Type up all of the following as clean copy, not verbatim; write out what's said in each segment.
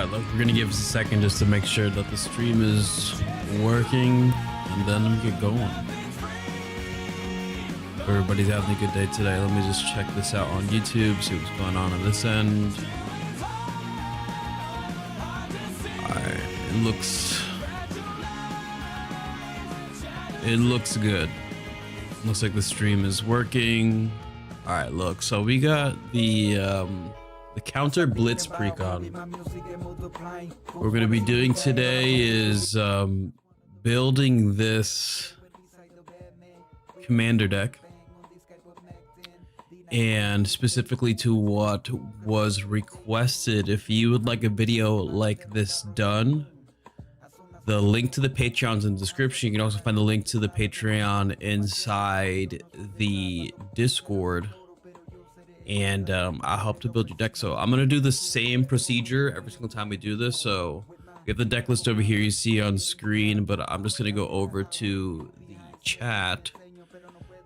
Alright, look, we're gonna give us a second just to make sure that the stream is working, and then we get going. Everybody's having a good day today. Let me just check this out on YouTube, see what's going on this end. Alright, it looks good. Looks like the stream is working. Alright, look, so we got the counter BLITZ PRECON. What we're going to be doing today is building this commander deck, and specifically to what was requested. If you would like a video like this done, the link to the Patreon's in the description. You can also find the link to the Patreon inside the Discord. And I'll help to build your deck. So I'm gonna do the same procedure every single time we do this. So we have the deck list over here you see on screen, but I'm just gonna go over to the chat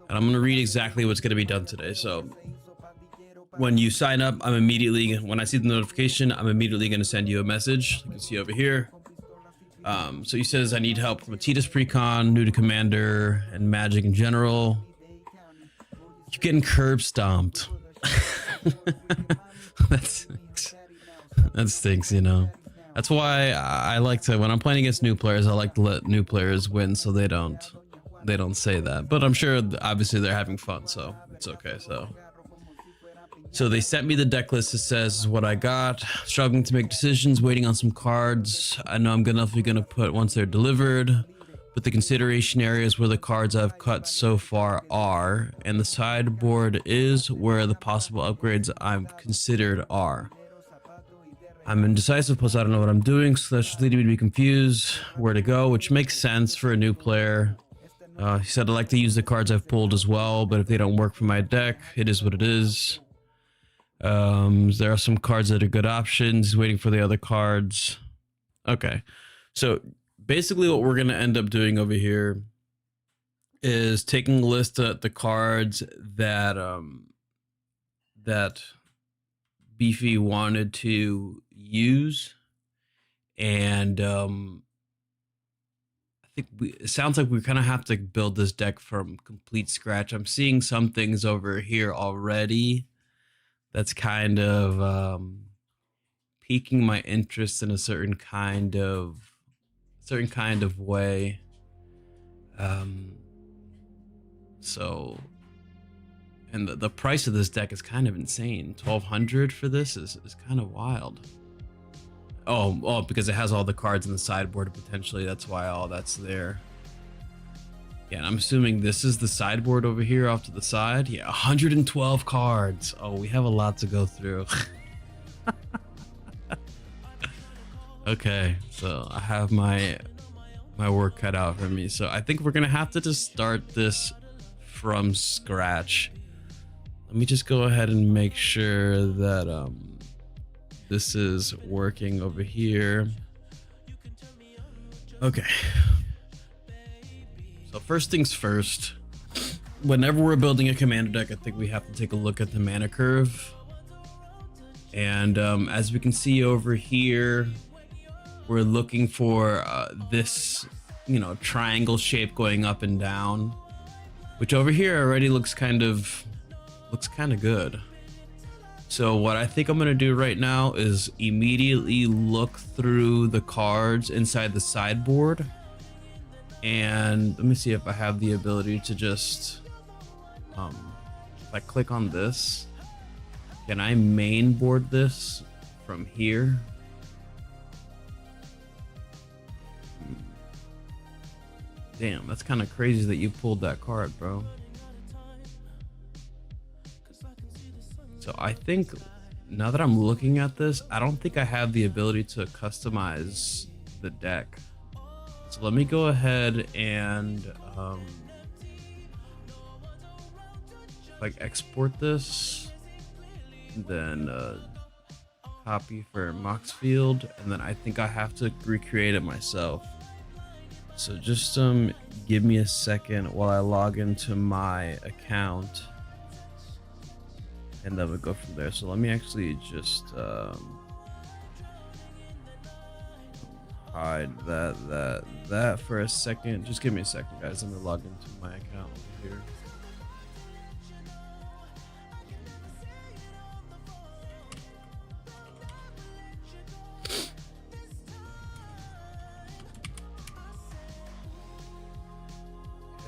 and I'm gonna read exactly what's gonna be done today. So when you sign up, when I see the notification, I'm immediately gonna send you a message. You can see over here. So he says, I need help from a Tidus PRECON, new to Commander and Magic in general. You're getting curb stomped. That stinks, you know. That's why I like to, when I'm playing against new players, I like to let new players win so they don't say that. But I'm sure obviously they're having fun, so it's okay. So they sent me the deck list. It says what I got. Struggling to make decisions, waiting on some cards. I know I'm definitely gonna put once they're delivered, but the consideration areas where the cards I've cut so far are, and the sideboard is where the possible upgrades I've considered are. I'm indecisive, plus I don't know what I'm doing, so that's just leading me to be confused where to go, which makes sense for a new player. He said I like to use the cards I've pulled as well, but if they don't work for my deck, it is what it is. There are some cards that are good options, waiting for the other cards. Okay, so basically what we're going to end up doing over here is taking a list of the cards that that Beefy wanted to use, and I think it sounds like we kind of have to build this deck from complete scratch. I'm seeing some things over here already that's kind of piquing my interest in a certain kind of way. So, and the price of this deck is kind of insane. 1,200 for this is kind of wild. Oh, because it has all the cards in the sideboard potentially. That's why all that's there. Yeah, and I'm assuming this is the sideboard over here off to the side. Yeah, 112 cards. Oh, we have a lot to go through. Okay, so I have my work cut out for me. So I think we're gonna have to just start this from scratch. Let me just go ahead and make sure that this is working over here. Okay. So first things first, whenever we're building a commander deck, I think we have to take a look at the mana curve. And as we can see over here, we're looking for this, triangle shape going up and down, which over here already looks kind of good. So what I think I'm gonna do right now is immediately look through the cards inside the sideboard, and let me see if I have the ability to just if I click on this, can I main board this from here? Damn, that's kind of crazy that you pulled that card, bro. So I think now that I'm looking at this, I don't think I have the ability to customize the deck. So let me go ahead and like export this, then copy for Moxfield, and then I think I have to recreate it myself. So just give me a second while I log into my account, and then we'll go from there. So let me actually just hide that for a second. Just give me a second, guys. I'm gonna log into my account over here.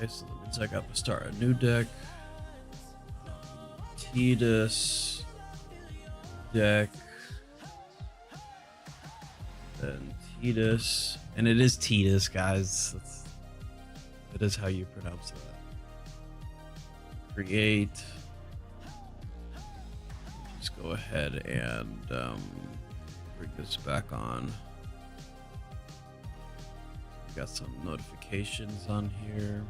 Okay, so that means I got to start a new deck. Tidus deck. Then Tidus. And it is Tidus, guys. That is how you pronounce that. Create. Just go ahead and bring this back on. We got some notifications on here.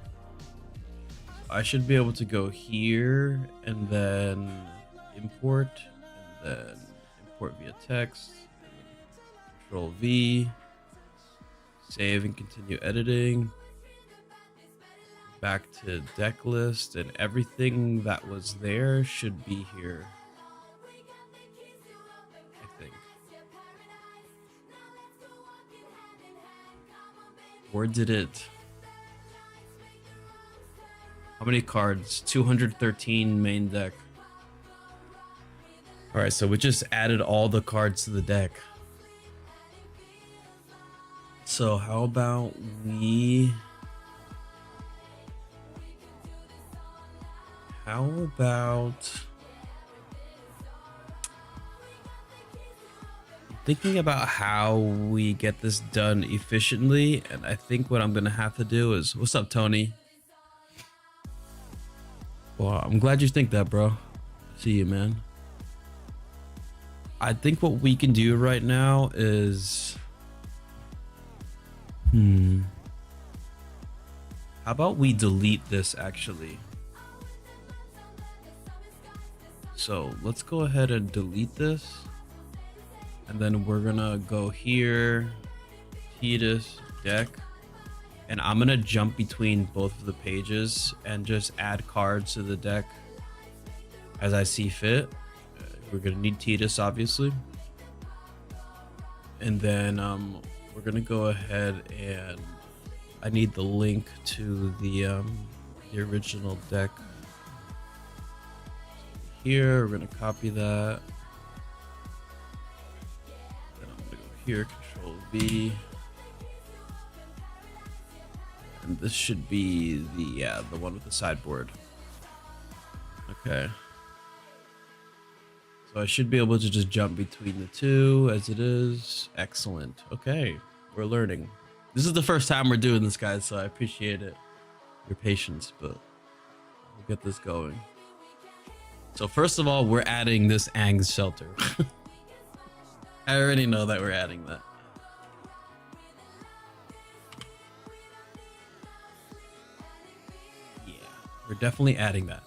I should be able to go here and then import, and then import via text, and then Control V, save and continue editing. Back to Decklist, and everything that was there should be here, I think. Or did it? How many cards? 213 main deck. All right, so we just added all the cards to the deck. So how about we... How about... I'm thinking about how we get this done efficiently, and I think what I'm gonna have to do is... What's up, Tony? Well, I'm glad you think that, bro. See you, man. I think what we can do right now is... How about we delete this, actually? So let's go ahead and delete this. And then we're gonna go here, Tidus, deck. And I'm gonna jump between both of the pages and just add cards to the deck as I see fit. We're gonna need Tidus, obviously. And then we're gonna go ahead and I need the link to the original deck. Here, we're gonna copy that. Then I'm gonna go here, Control V. And this should be the one with the sideboard. Okay. So I should be able to just jump between the two as it is. Excellent. Okay, we're learning. This is the first time we're doing this, guys, so I appreciate it. Your patience, but we'll get this going. So first of all, we're adding this Ang's shelter. I already know that we're adding that. We're definitely adding that.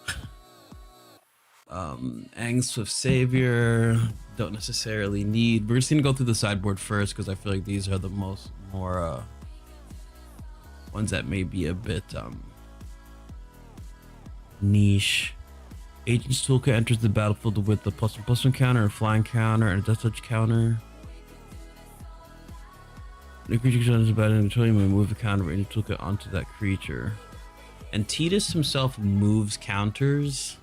Aang Swift Savior, don't necessarily need. We're just gonna go through the sideboard first because I feel like these are the more ones that may be a bit niche. Agent's Toolkit enters the battlefield with the +1/+1 counter, a flying counter, and a death touch counter. The creature enters the battle until you may move the counter of Agent Toolkit onto that creature. And Tidus himself moves counters.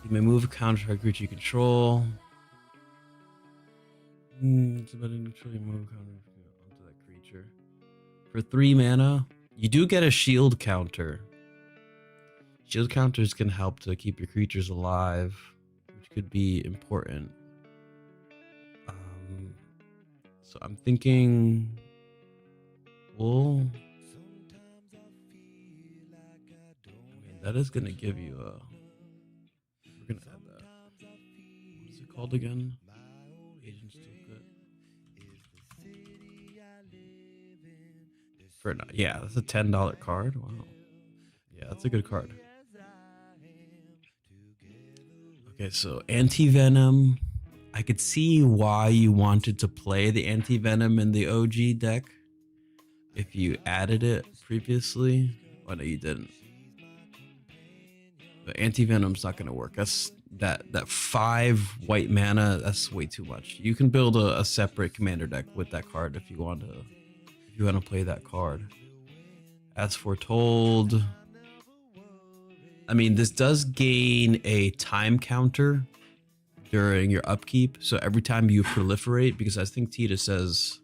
You may move a counter to a creature you control. It's about to control you move a counter onto that creature. For 3 mana, you do get a shield counter. Shield counters can help to keep your creatures alive, which could be important. So I'm thinking that is gonna give you a. We're gonna add that. What is it called again? Agent's Toolkit. For now, yeah, that's a $10 card. Wow. Yeah, that's a good card. Okay, so Anti-Venom. I could see why you wanted to play the Anti-Venom in the OG deck if you added it previously. Oh no, you didn't. The anti-venom's not gonna work. That's that 5 white mana, that's way too much. You can build a separate commander deck with that card if you want to play that card. As foretold, I mean, this does gain a time counter during your upkeep. So every time you proliferate, because I think Tidus says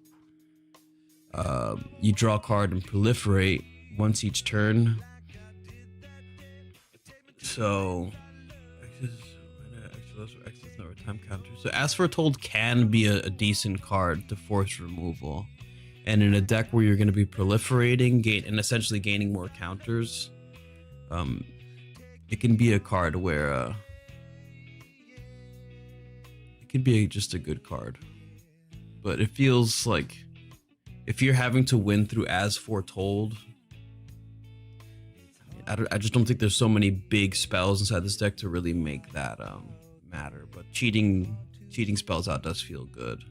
you draw a card and proliferate once each turn. So time counter. So as foretold can be a decent card to force removal. And in a deck where you're going to be proliferating, and essentially gaining more counters, it can be a card where it could be just a good card. But it feels like if you're having to win through as foretold, I just don't think there's so many big spells inside this deck to really make that matter. But cheating spells out does feel good.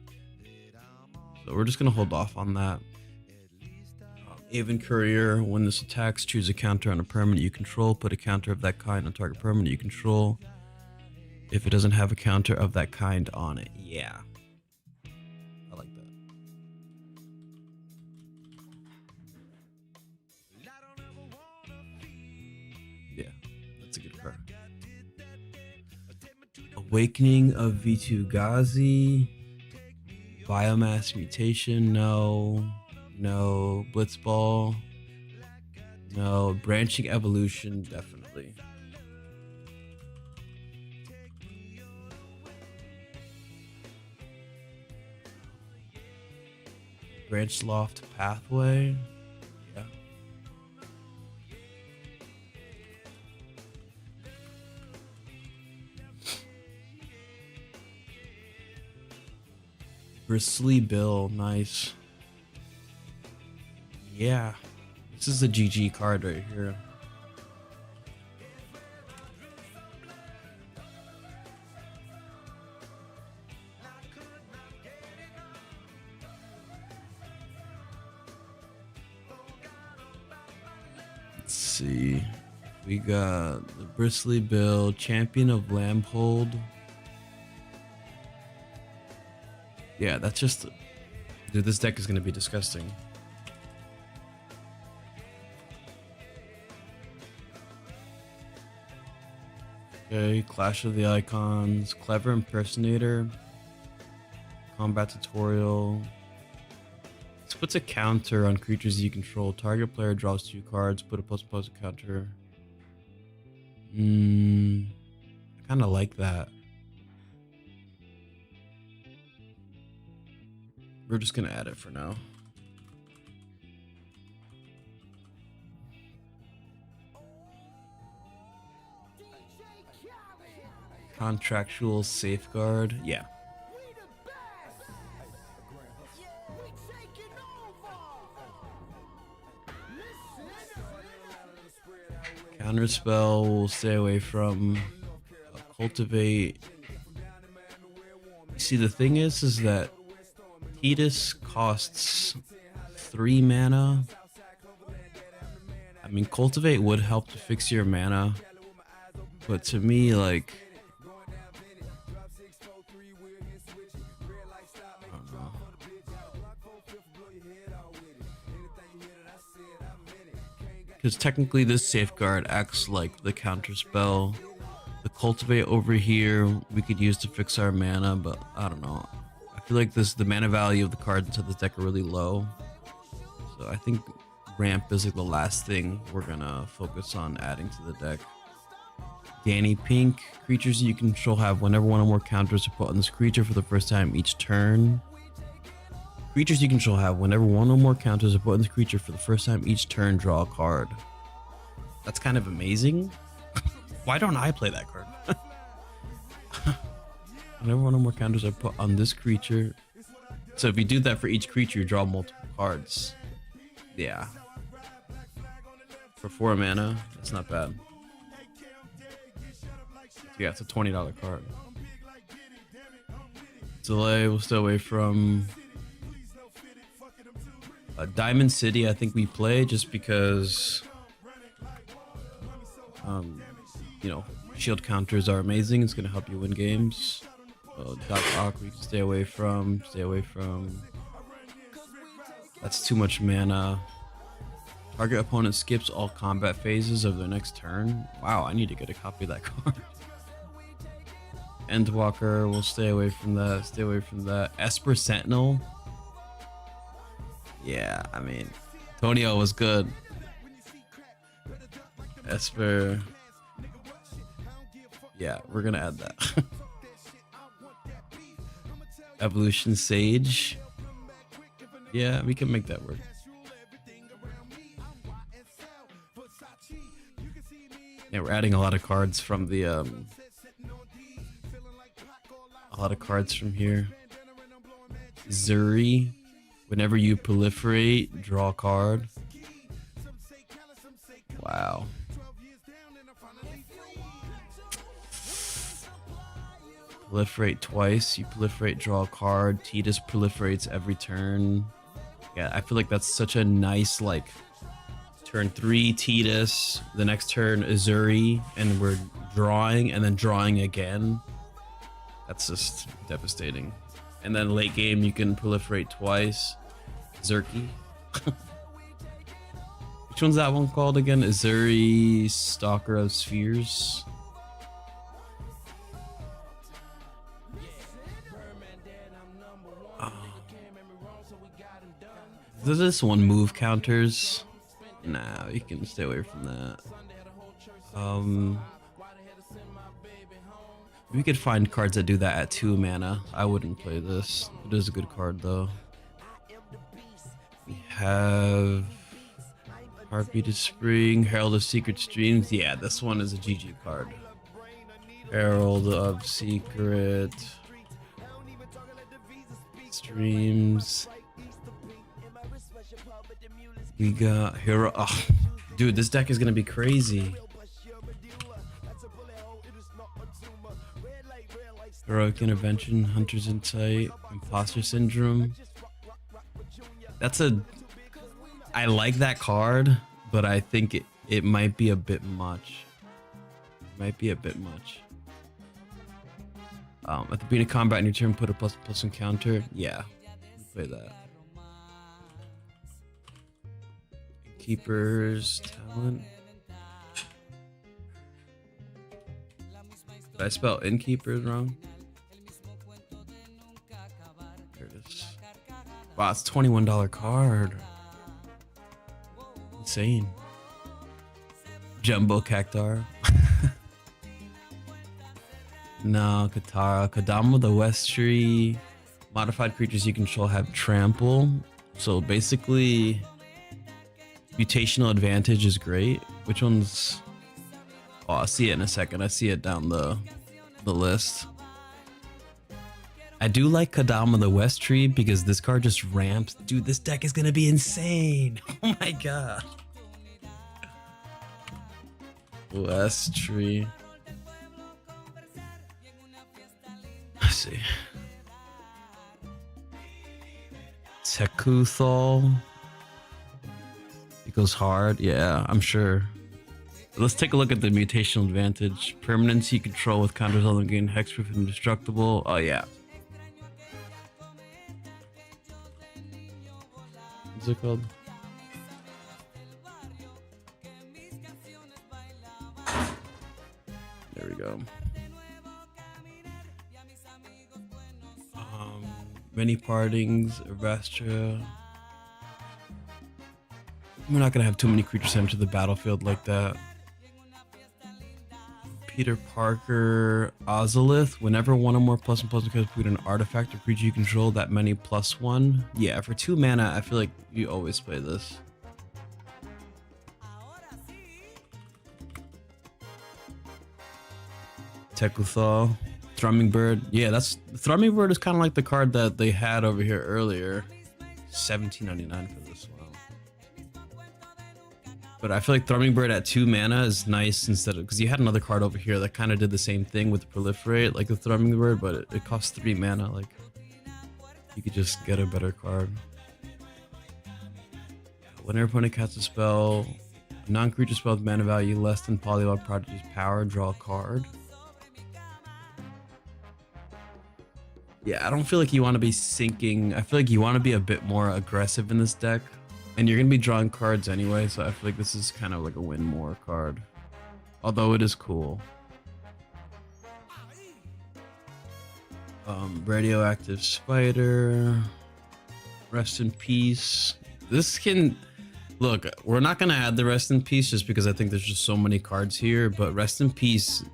So we're just gonna hold off on that. Aven Courier, when this attacks, choose a counter on a permanent you control. Put a counter of that kind on target permanent you control. If it doesn't have a counter of that kind on it. Yeah. I like that. Yeah, that's a good card. Awakening of Vitu-Ghazi. Biomass Mutation, no. No. Blitzball, no. Branching Evolution, definitely. Branch Loft Pathway, yeah. Bristly Bill, nice. Yeah, this is a GG card right here. Let's see. We got the Bristly Bill, Champion of Lambhold. Yeah, that's just... Dude, this deck is going to be disgusting. Okay, Clash of the Icons, Clever Impersonator, Combat Tutorial. This puts a counter on creatures you control. Target player draws 2 cards, put a ++ counter. I kind of like that. We're just gonna add it for now. Contractual Safeguard, yeah. Counterspell, we'll stay away from. Cultivate. See, the thing is that Tidus costs 3 mana. I mean, Cultivate would help to fix your mana, but to me, like, I don't know. Because technically this Safeguard acts like the counter spell. The Cultivate over here we could use to fix our mana, but I don't know. I feel like the mana value of the cards into this deck are really low. So I think Ramp is like the last thing we're gonna focus on adding to the deck. Danny Pink, creatures you control have whenever one or more counters are put on this creature for the first time each turn. Creatures you control have whenever one or more counters are put on this creature for the first time each turn, draw a card. That's kind of amazing. Why don't I play that card? Whenever one or more counters are put on this creature. So if you do that for each creature, you draw multiple cards. Yeah. For 4 mana, that's not bad. Yeah, it's a $20 card. Delay, we'll stay away from. Diamond City, I think we play just because you know, shield counters are amazing. It's gonna help you win games. Doc Ock, we can stay away from. Stay away from. That's too much mana. Target opponent skips all combat phases of their next turn. Wow, I need to get a copy of that card. Endwalker, we'll stay away from that. Stay away from that. Esper Sentinel. Yeah, I mean, Tonio was good. Esper. Yeah, we're gonna add that. Evolution Sage. Yeah, we can make that work. Yeah, we're adding a lot of cards from the a lot of cards from here. Zuri. Whenever you proliferate, draw a card. Wow. Proliferate twice. You proliferate, draw a card. Tidus proliferates every turn. Yeah, I feel like that's such a nice, like, turn 3 Tidus, the next turn Azuri, and we're drawing and then drawing again. That's just devastating. And then late game you can proliferate twice. Zerky. Which one's that one called again? Azuri, Stalker of Spheres. Does this one move counters? Nah, you can stay away from that. We could find cards that do that at 2 mana. I wouldn't play this. It is a good card though. We have Heartbeat of Spring, Herald of Secret Streams. Yeah, this one is a GG card. Herald of Secret Streams. We got Hero. Oh, dude, this deck is gonna be crazy. Heroic Intervention, Hunter's Insight, Imposter Syndrome. That's a. I like that card, but I think it might be a bit much. It might be a bit much. At the beginning of combat in your turn, put a ++1 counter. Yeah, play that. Keeper's Talent. Did I spell Innkeepers wrong? There it is. Wow, it's a $21 card. Insane. Jumbo Cactar. No, Katara. Kadama the West Tree. Modified creatures you control have trample. So basically, mutational advantage is great. Which one's... Oh, I'll see it in a second. I see it down the list. I do like Kadama the West Tree because this card just ramps. Dude, this deck is gonna be insane. Oh my god. West Tree. Let's see. Tekuthal. It goes hard. Yeah, I'm sure. Let's take a look at the mutational advantage. Permanence you control with counters on the gain hexproof and indestructible. Oh yeah. What's it called? There we go. Many Partings, Avastra. We're not gonna have too many creatures enter the battlefield like that. Peter Parker, Ozolith. Whenever one or more +1/+1 cards put an artifact or creature you control that many +1. Yeah, for 2 mana, I feel like you always play this. Tekuthal, Thrumming Bird. Yeah, that's Thrumming Bird is kind of like the card that they had over here earlier. $17.99 for this one. But I feel like Thrumming Bird at 2 mana is nice instead of, because you had another card over here that kind of did the same thing with Proliferate, like the Thrumming Bird, but it costs 3 mana. Like, you could just get a better card. Whenever opponent casts a spell, Non-creature spell with mana value less than Polywog Prodigy's power. Draw a card. Yeah, I don't feel like you want to be sinking. I feel like you want to be a bit more aggressive in this deck. And you're going to be drawing cards anyway, so I feel like this is kind of like a win more card. Although it is cool. Radioactive Spider. Rest in Peace. This can... Look, we're not going to add the Rest in Peace just because I think there's just so many cards here, but Rest in Peace,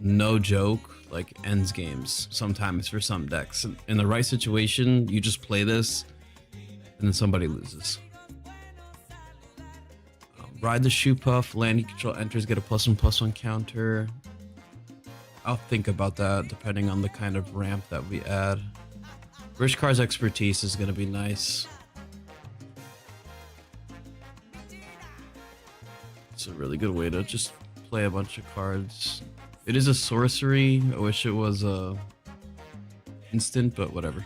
no joke, like ends games sometimes for some decks. In the right situation, you just play this and then somebody loses. Ride the Shoe Puff, land you control enters, get a +1/+1 counter. I'll think about that depending on the kind of ramp that we add. Rich Car's Expertise is going to be nice. It's a really good way to just play a bunch of cards. It is a sorcery. I wish it was a instant, but whatever.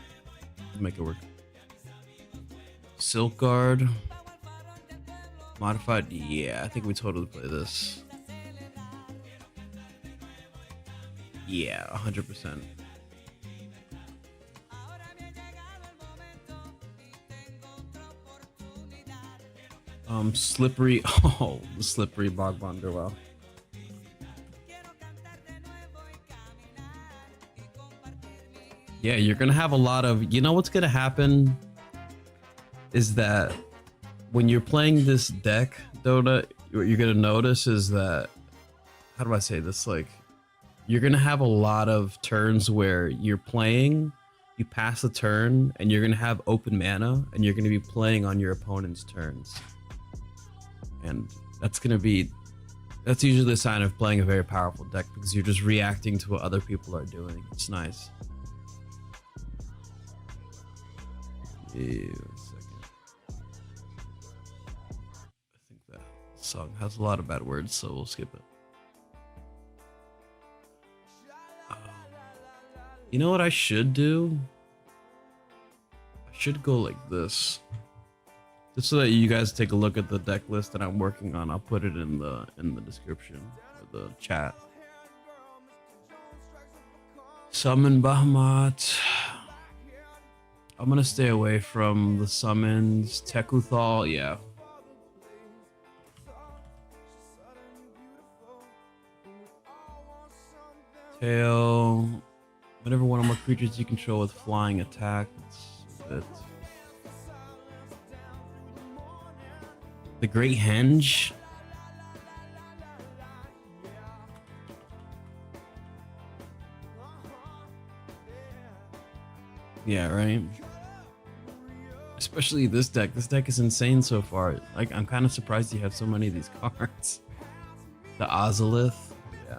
Make it work. Silk Guard. Modified. Yeah, I think we totally play this. Yeah, 100%. Slippery. Oh, the Slippery Bogbonder. Wow. Yeah, you're gonna have a lot of. You know what's gonna happen is that when you're playing this deck, Dota, what you're gonna notice is that, how do I say this? Like, you're gonna have a lot of turns where you're playing, you pass the turn, and you're gonna have open mana, and you're gonna be playing on your opponent's turns. And that's usually a sign of playing a very powerful deck because you're just reacting to what other people are doing. It's nice. Yeah, one second. I think that song has a lot of bad words, so we'll skip it. You know what I should do? I should go like this. Just so that you guys take a look at the deck list that I'm working on. I'll put it in the description or the chat. Summon Bahamut. I'm gonna stay away from the summons. Tekuthal, yeah. Tail. Whenever one or more creatures you control with flying attack. That's it. The Great Henge. Yeah, right. Especially this deck. This deck is insane so far. Like, I'm kind of surprised you have so many of these cards. The Ozolith. Yeah.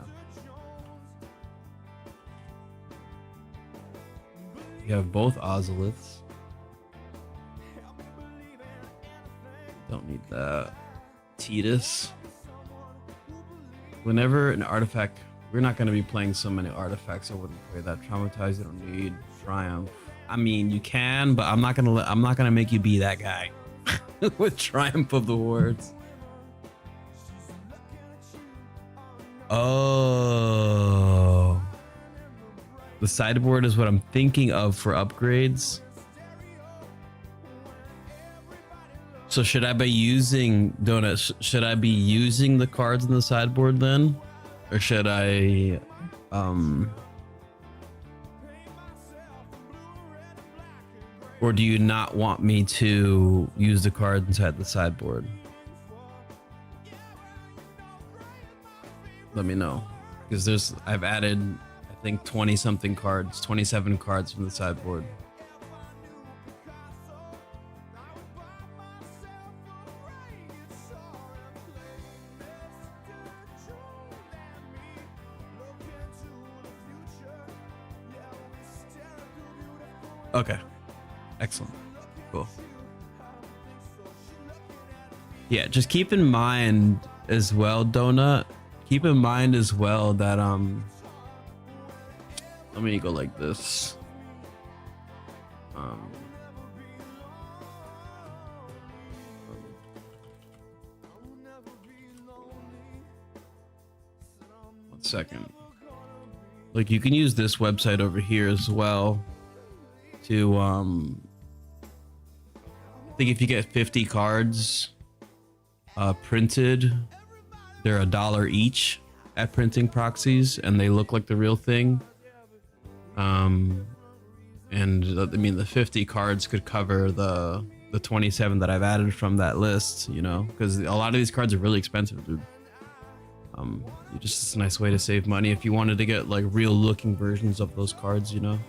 You have both Ozoliths. Don't need that. Tidus. Whenever an artifact, we're not going to be playing so many artifacts. I wouldn't play that. Traumatize. You don't need Triumph. I mean, you can, but I'm not gonna make you be that guy with Triumph of the Wards. Oh, the sideboard is what I'm thinking of for upgrades. So should I be using Donuts? Should I be using the cards in the sideboard then, or should I or do you not want me to use the cards inside the sideboard? Let me know, because I've added, I think, 20 something cards, 27 cards from the sideboard. Okay. Excellent. Cool. Yeah, just keep in mind as well, Donut. Keep in mind as well that let me go like this. second. Like you can use this website over here as well to I think if you get 50 cards printed, they're $1 each at printing proxies, and they look like the real thing. And I mean the 50 cards could cover the 27 that I've added from that list, you know, because a lot of these cards are really expensive, dude. It's a nice way to save money if you wanted to get like real looking versions of those cards, you know.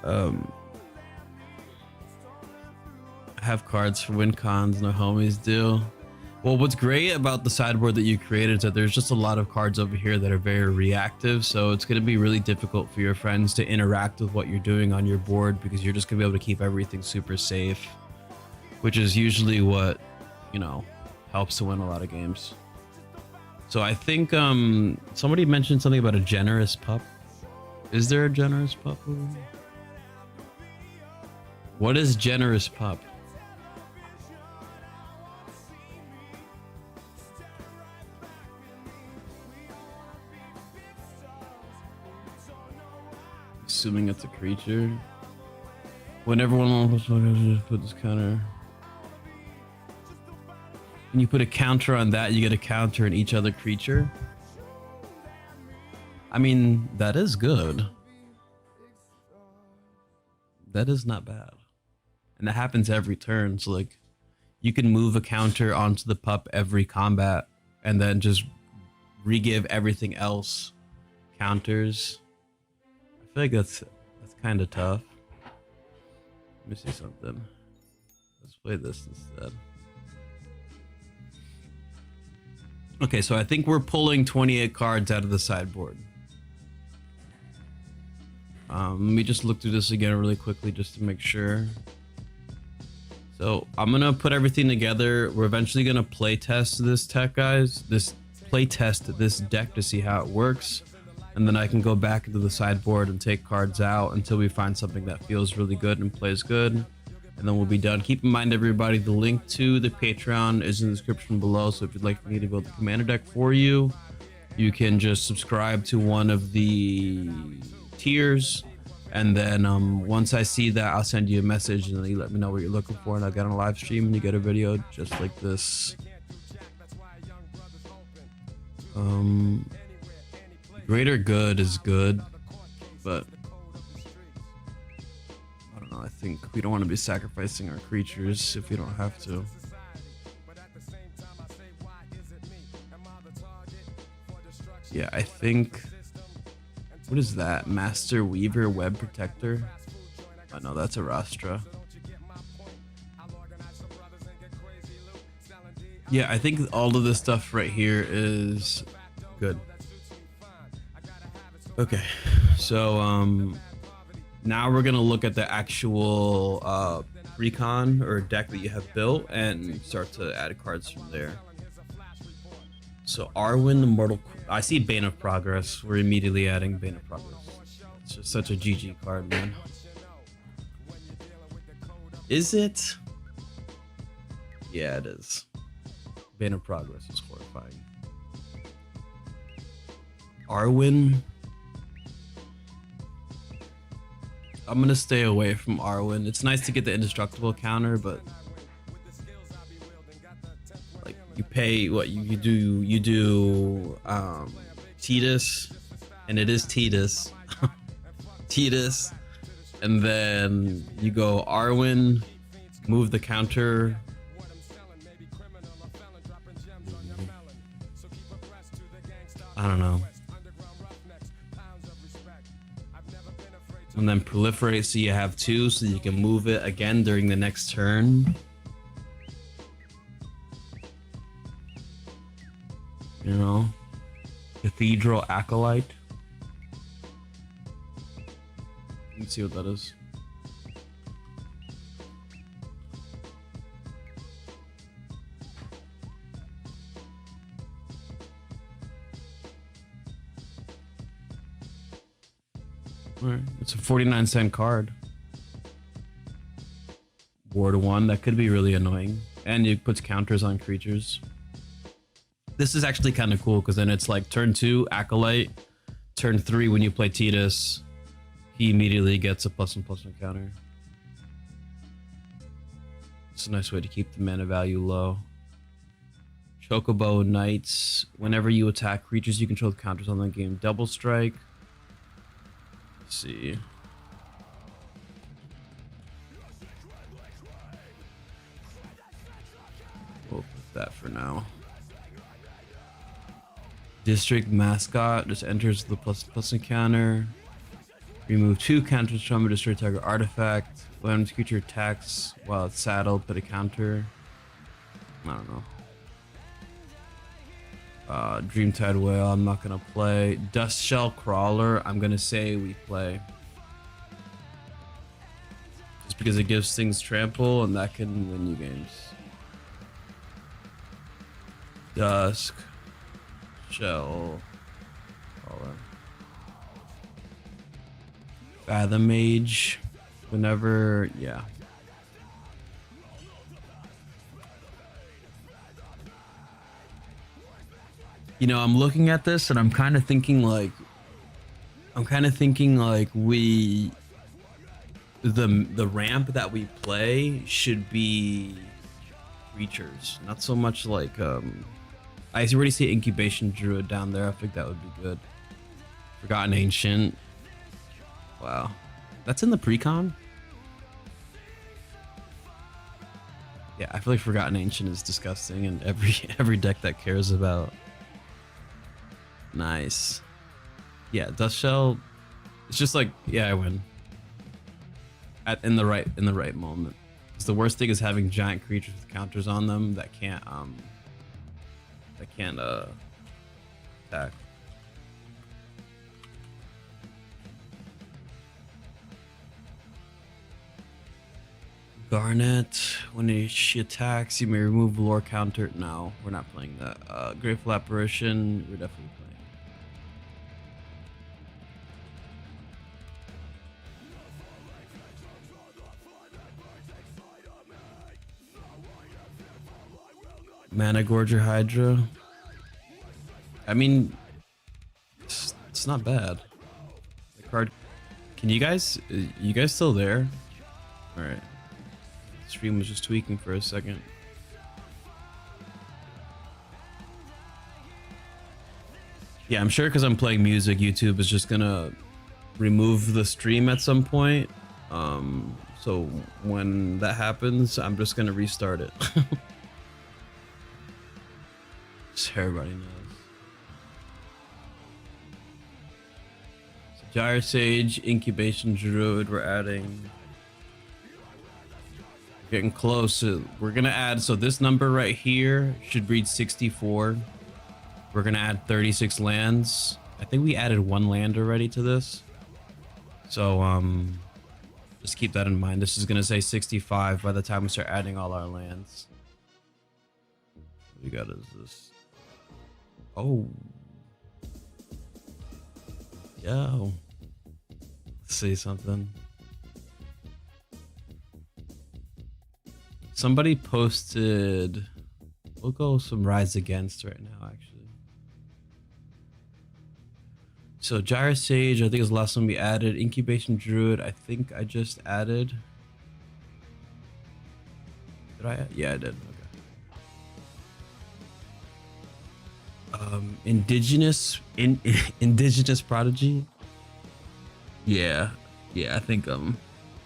I have cards for win cons, no homies do. Well, what's great about the sideboard that you created is that there's just a lot of cards over here that are very reactive, so it's going to be really difficult for your friends to interact with what you're doing on your board, because you're just going to be able to keep everything super safe, which is usually what, you know, helps to win a lot of games. So I think somebody mentioned something about a generous pup. Is there a generous pup over here? What is generous pup? Assuming it's a creature. When everyone put this counter. When you put a counter on that, you get a counter in each other creature. I mean, that is good. That is not bad. And that happens every turn. So like you can move a counter onto the pup every combat and then just re-give everything else counters. I feel like that's kind of tough. Let me see something. Let's play this instead. Okay, so I think we're pulling 28 cards out of the sideboard. Let me just look through this again really quickly just to make sure. So I'm gonna put everything together. We're eventually gonna play test this tech, guys. Play test this deck to see how it works, and then I can go back into the sideboard and take cards out until we find something that feels really good and plays good, and then we'll be done. Keep in mind, everybody, the link to the Patreon is in the description below, so if you'd like me to build the commander deck for you, you can just subscribe to one of the tiers, and then once I see that, I'll send you a message and then you let me know what you're looking for, and I'll get on a live stream and you get a video just like this. Greater good is good, but I don't know, I think we don't want to be sacrificing our creatures if we don't have to. Yeah, I think, what is that? Master Weaver Web Protector? Oh no, that's a Rastra. Yeah, I think all of this stuff right here is good. Okay, so now we're gonna look at the actual PRECON or deck that you have built and start to add cards from there. So Arwen, the Mortal, I see Bane of Progress. We're immediately adding Bane of Progress. It's just such a GG card, man. Is it? Yeah, it is. Bane of Progress is horrifying. Arwen. I'm gonna stay away from Arwen. It's nice to get the indestructible counter, but like you pay what you do Tidus, and it is Tidus. Tidus, and then you go Arwen, move the counter. I don't know. And then proliferate so you have two, so you can move it again during the next turn. You know, Cathedral Acolyte. Let's see what that is. Alright, it's a 49-cent card. Ward 1, that could be really annoying. And it puts counters on creatures. This is actually kind of cool because then it's like turn 2 Acolyte, turn 3 when you play Tidus, he immediately gets a +1/+1 counter. It's a nice way to keep the mana value low. Chocobo Knights. Whenever you attack creatures you control with counters on the game, double strike. Let's see. We'll put that for now. District Mascot just enters the +1/+ encounter. Remove 2 counters from a destroy target artifact. When this creature attacks while it's saddled, put a counter. I don't know. Dreamtide Whale, I'm not gonna play. Dust Shell Crawler, I'm gonna say we play. Just because it gives things trample and that can win you games. Dusk Shell Crawler. Fathom Mage. Whenever, yeah. You know, I'm looking at this and I'm kind of thinking like we the ramp that we play should be creatures, not so much like I already see Incubation Druid down there. I think that would be good. Forgotten Ancient. Wow. That's in the PRECON? Yeah, I feel like Forgotten Ancient is disgusting and every deck that cares about. Nice. Yeah, Dust Shell. It's just like, yeah, I win. In the right moment. Because the worst thing is having giant creatures with counters on them that can't attack. Garnet, when she attacks, you may remove lore counter. No, we're not playing that. Grateful Apparition, we're definitely playing. Mana Gorger Hydra. I mean, it's not bad. The card. Can you guys still there? All right. Stream was just tweaking for a second. Yeah, I'm sure because I'm playing music, YouTube is just gonna remove the stream at some point. So when that happens, I'm just gonna restart it. So everybody knows. So Gyre Sage, Incubation Druid, we're adding. Getting close. We're gonna add, so this number right here should read 64. We're gonna add 36 lands. I think we added 1 land already to this. So just keep that in mind. This is gonna say 65 by the time we start adding all our lands. What we got is this. Oh. Yo. Let's see something. Somebody posted, we'll go some Rise Against right now, actually. So Gyre Sage, I think is the last one we added. Incubation Druid, I think I just added. Did I? Yeah, I did. Okay. Indigenous Prodigy. Yeah, I think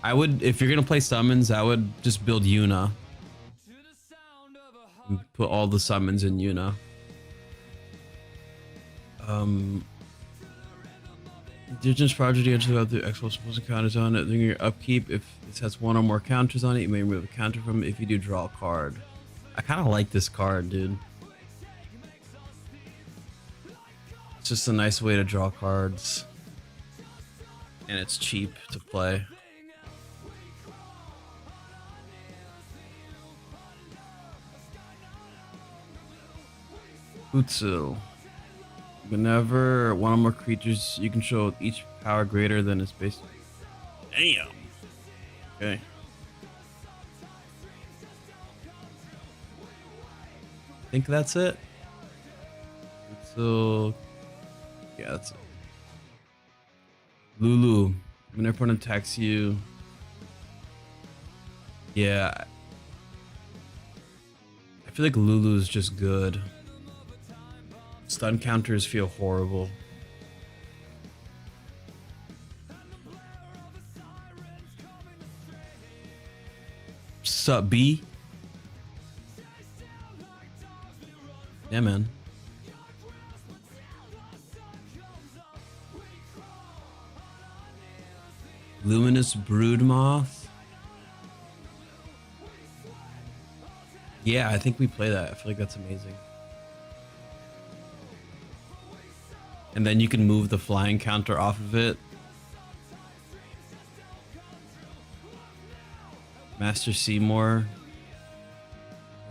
I would, if you're gonna play summons, I would just build Yuna. Put all the summons in Yuna. Indigenous Prodigy enters without the exposed counters on it. During your upkeep, if it has 1 or more counters on it, you may remove a counter from it. If you do, draw a card. I kind of like this card, dude. It's just a nice way to draw cards. And it's cheap to play. Utsu. Whenever 1 or more creatures you control with each power greater than its base. Damn. Okay. I think that's it. So yeah, that's it. Lulu, when everyone attacks you. Yeah, I feel like Lulu is just good. Stun counters feel horrible. Sup, B? Yeah, man. Luminous Broodmoth. Yeah, I think we play that. I feel like that's amazing. And then you can move the flying counter off of it. Master Seymour.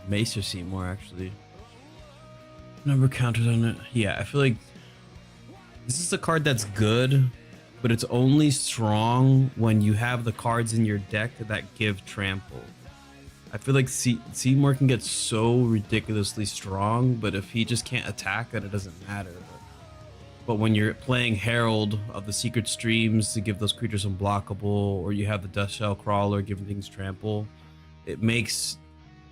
Maester Seymour, actually. Number counters on it. Yeah, I feel like this is a card that's good, but it's only strong when you have the cards in your deck that give trample. I feel like Seymour can get so ridiculously strong, but if he just can't attack it, it doesn't matter. But when you're playing Herald of the Secret Streams to give those creatures unblockable, or you have the Dust Shell Crawler giving things trample, it makes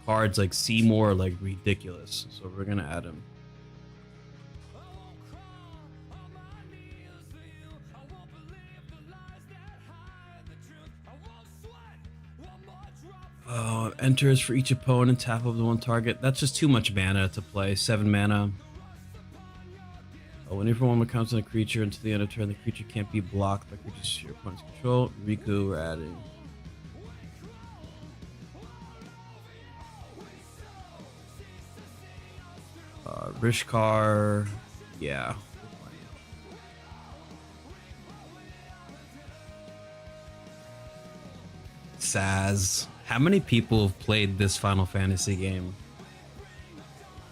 cards like Seymour like ridiculous. So we're gonna add him. Enters for each opponent, tap up the one target. That's just too much mana to play. 7 mana. Whenever one counts on a creature until the end of turn, the creature can't be blocked by creatures your opponent's control. Riku, we're adding. Rishkar, yeah. Saz. How many people have played this Final Fantasy game?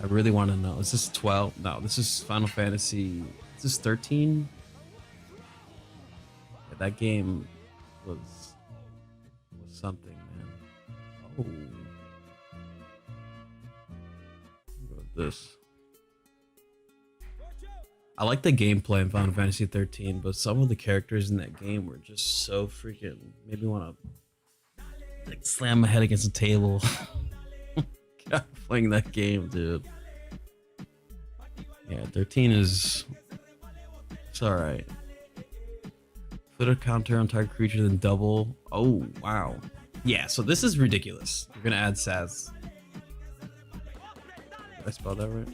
I really want to know. Is this 12? No, this is Final Fantasy. Is this 13? Yeah, that game was something, man. Oh. What about this? I like the gameplay in Final Fantasy 13, but some of the characters in that game were just so freaking made me want to like slam my head against the table. God, playing that game, dude. Yeah, 13 is it's all right. Put a counter on target creature, then double. Oh wow. Yeah, so this is ridiculous. We're gonna add Saz. Did I spell that right?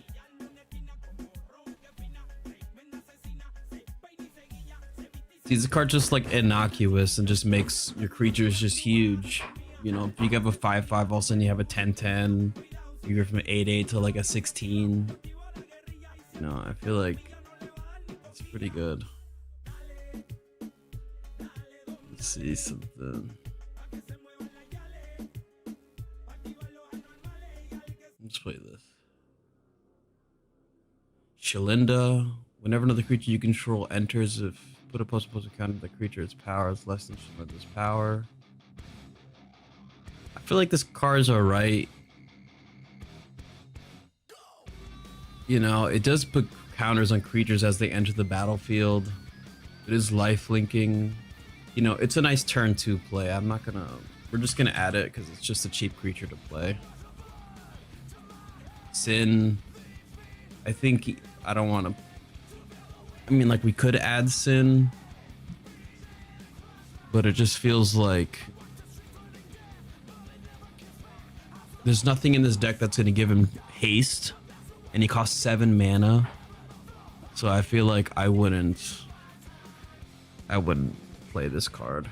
See, this card just like innocuous and just makes your creatures just huge. You know, if you have a 5/5, all of a sudden you have a 10/10. You go from an 8/8 to like a 16. You know, I feel like it's pretty good. Let's see something. Let's play this. Shalinda. Whenever another creature you control enters, if put a plus counter to the creature's power is less than Shalinda's power. I feel like this card's alright. You know, it does put counters on creatures as they enter the battlefield. It is life linking. You know, it's a nice turn 2 play. We're just gonna add it because it's just a cheap creature to play. Sin. I think I don't want to. I mean, like, we could add Sin, but it just feels like there's nothing in this deck that's going to give him haste, and he costs 7 mana. So I feel like I wouldn't play this card.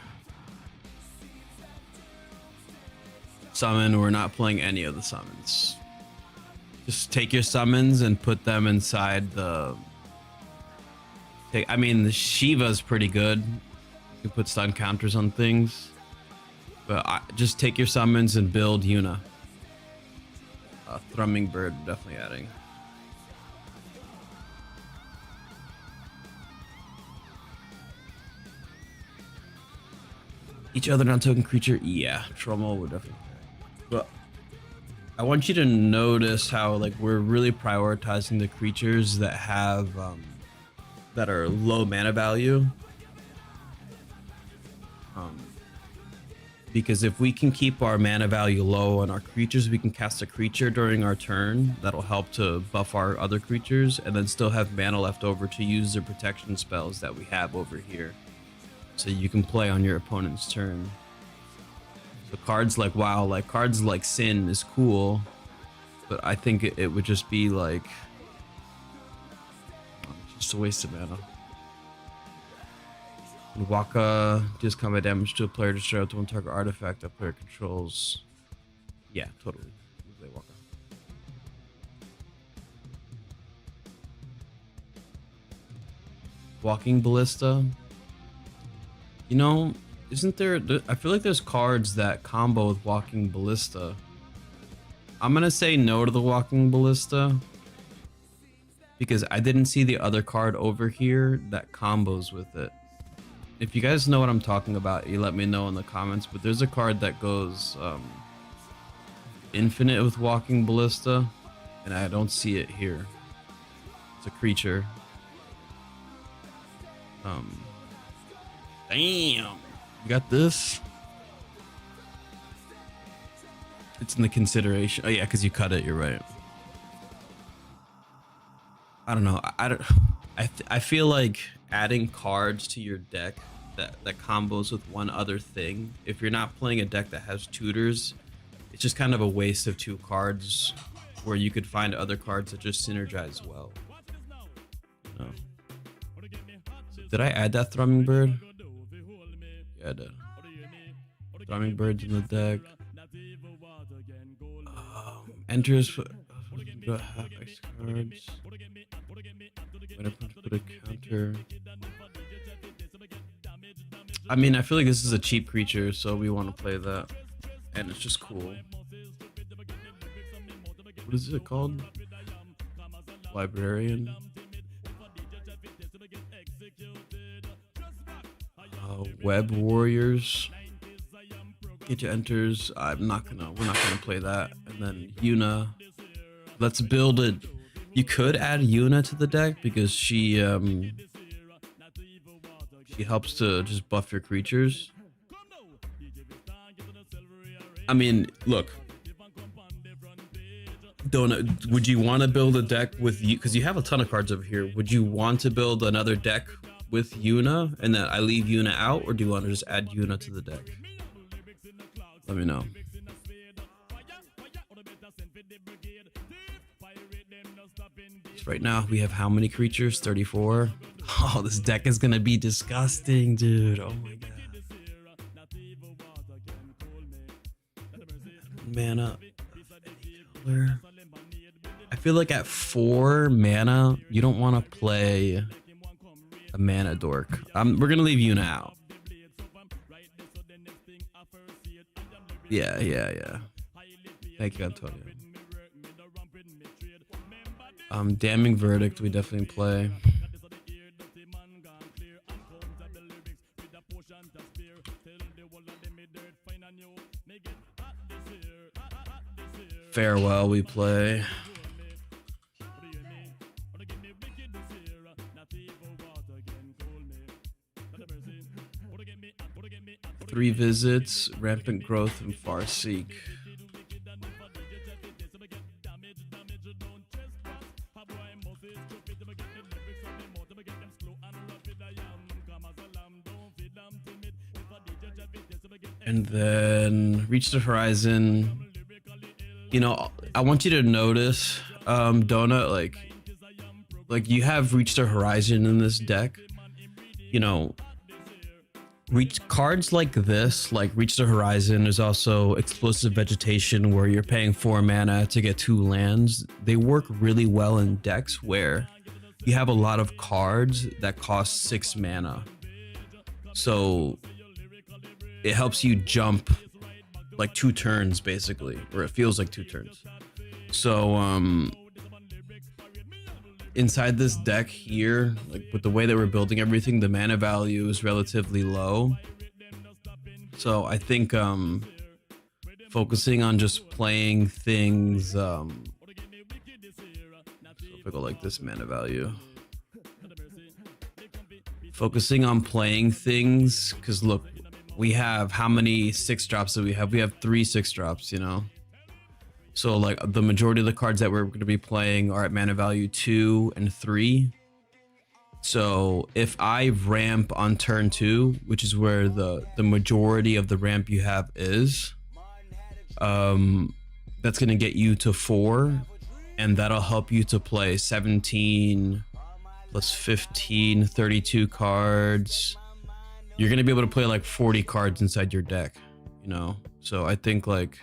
Summon, we're not playing any of the summons. Just take your summons and put them inside the... I mean, the Shiva's pretty good. You can put stun counters on things. But just take your summons and build Yuna. Thrumming Bird, definitely adding. Each other non-token creature, yeah. Trommel would definitely. But I want you to notice how like we're really prioritizing the creatures that have that are low mana value. Because if we can keep our mana value low on our creatures, we can cast a creature during our turn that'll help to buff our other creatures, and then still have mana left over to use the protection spells that we have over here, so you can play on your opponent's turn. So cards like WoW, like cards like Sin is cool, but I think it would just be like just a waste of mana. Waka deals combat damage to a player, destroy up to one target artifact that player controls. Yeah, totally. Waka. Walking Ballista. You know, isn't there? I feel like there's cards that combo with Walking Ballista. I'm gonna say no to the Walking Ballista because I didn't see the other card over here that combos with it. If you guys know what I'm talking about, you let me know in the comments, but there's a card that goes infinite with Walking Ballista, and I don't see it here. It's a creature. Damn, you got this? It's in the consideration. Oh yeah, because you cut it, you're right. I don't know. I feel like adding cards to your deck that combos with one other thing, if you're not playing a deck that has tutors, it's just kind of a waste of 2 cards where you could find other cards that just synergize well. No. Did I add that Thrumming Bird? Yeah, I did. Thrumming Bird's in the deck. Enters half X cards. When I put a counter. I mean, I feel like this is a cheap creature, so we want to play that, and it's just cool. What is it called? Librarian. Web Warriors. Get your enters. We're not gonna play that. And then Yuna. Let's build it. You could add Yuna to the deck because she helps to just buff your creatures. I mean, look. Would you want to build a deck with you? Because you have a ton of cards over here. Would you want to build another deck with Yuna and then I leave Yuna out, or do you want to just add Yuna to the deck? Let me know. So right now we have how many creatures? 34. Oh, this deck is gonna be disgusting, dude. Oh my god. Mana. I feel like at 4 mana, you don't want to play a mana dork. We're gonna leave Yuna out. Yeah. Thank you, Antonio. Damning Verdict, we definitely play. Farewell, we play. Three Visits, Rampant Growth, and Farseek. And then Reach the Horizon. You know, I want you to notice, Donut, like you have Reach the Horizon in this deck. You know, cards like this, like Reach the Horizon, is also Explosive Vegetation, where you're paying 4 mana to get 2 lands. They work really well in decks where you have a lot of cards that cost 6 mana. So it helps you jump like 2 turns basically, or it feels like 2 turns. So inside this deck here, like with the way that we're building everything, the mana value is relatively low. So I think focusing on just playing things. So if I go like this mana value, focusing on playing things, because look, we have how many 6-drops do we have? We have 3 6-drops, you know. So like the majority of the cards that we're going to be playing are at mana value 2 and 3. So if I ramp on turn 2, which is where the majority of the ramp you have is, that's going to get you to 4, and that'll help you to play 17 plus 15, 32 cards. You're going to be able to play like 40 cards inside your deck, you know. So I think like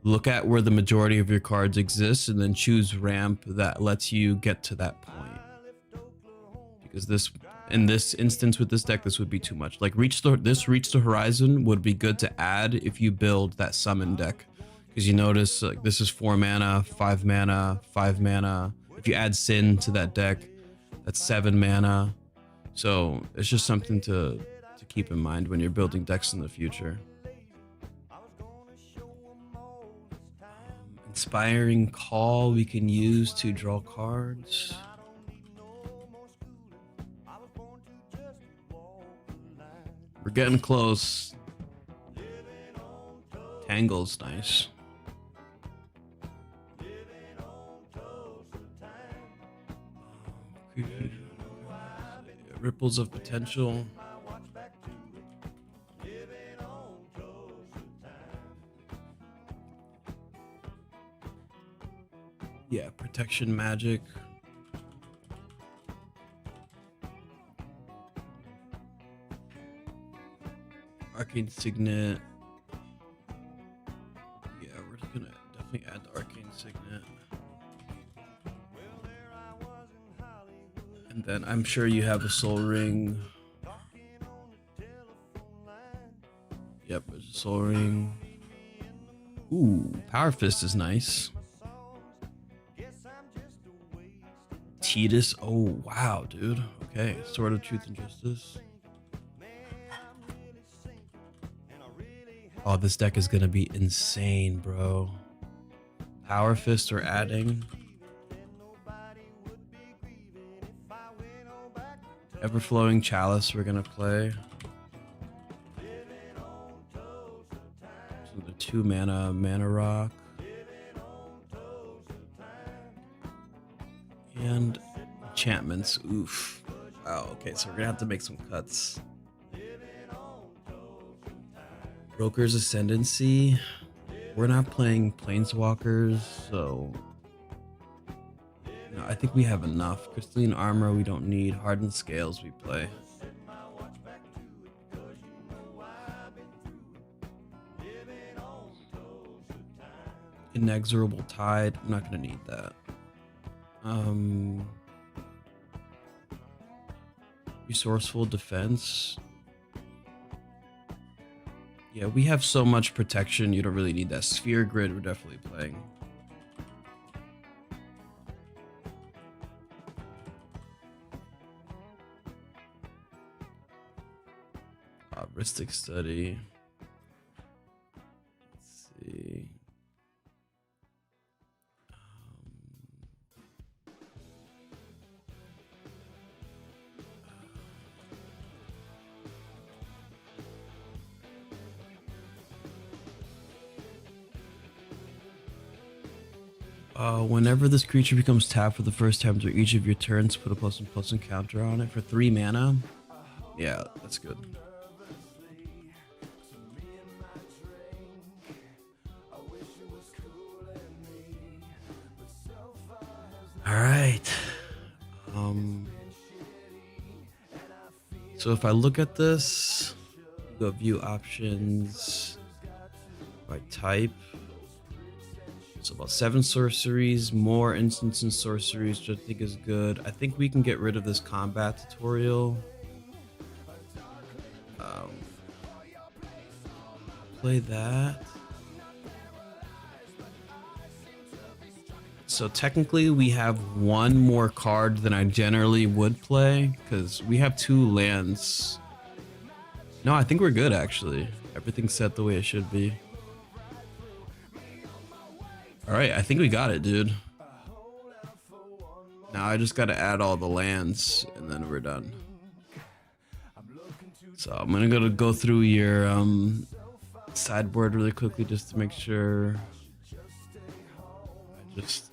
look at where the majority of your cards exist and then choose ramp that lets you get to that point. Because this, in this instance with this deck, this would be too much. Like reach the horizon would be good to add if you build that summon deck, because you notice like this is 4 mana, 5 mana, 5 mana. If you add Sin to that deck, that's 7 mana. So it's just something to keep in mind when you're building decks in the future. Inspiring Call we can use to draw cards. We're getting close. Tangle's nice. Ripples of Potential. Yeah, Protection Magic. Arcane Signet. Yeah, we're just gonna definitely add the Arcane Signet. And then I'm sure you have a Soul Ring. Yep, there's a Soul Ring. Ooh, Power Fist is nice. Tidus. Oh, wow, dude. Okay, Sword of Truth and Justice. Oh, this deck is gonna be insane, bro. Power Fist we're adding. Everflowing Chalice we're gonna play. So the 2 mana rock. And enchantments. Oof. Wow, okay, so we're gonna have to make some cuts. Broker's Ascendancy. We're not playing Planeswalkers, so no, I think we have enough. Crystalline Armor we don't need. Hardened Scales we play. Inexorable Tide. I'm not gonna need that. Resourceful Defense. Yeah, we have so much protection, you don't really need that. Sphere Grid we're definitely playing. Heuristic Study. Let's see. Whenever this creature becomes tapped for the first time through each of your turns, put a +1/+1 counter on it for 3 mana. Yeah, that's good. All right. So if I look at this, go view options by type. So about 7 sorceries, more instants and sorceries, which I think is good. I think we can get rid of this combat tutorial. Play that. So technically we have 1 more card than I generally would play, because we have 2 lands. No, I think we're good actually. Everything's set the way it should be. All right, I think we got it, dude. Now I just got to add all the lands and then we're done. So I'm gonna go through your sideboard really quickly just to make sure I just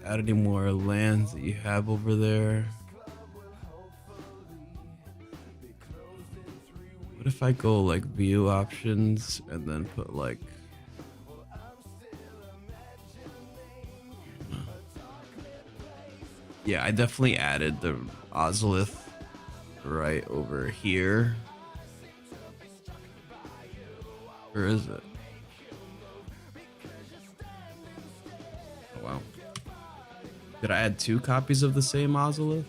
add any more lands that you have over there. What if I go like view options and then put like yeah, I definitely added the Ozolith right over here. Where is it? Oh, wow. Did I add 2 copies of the same Ozolith?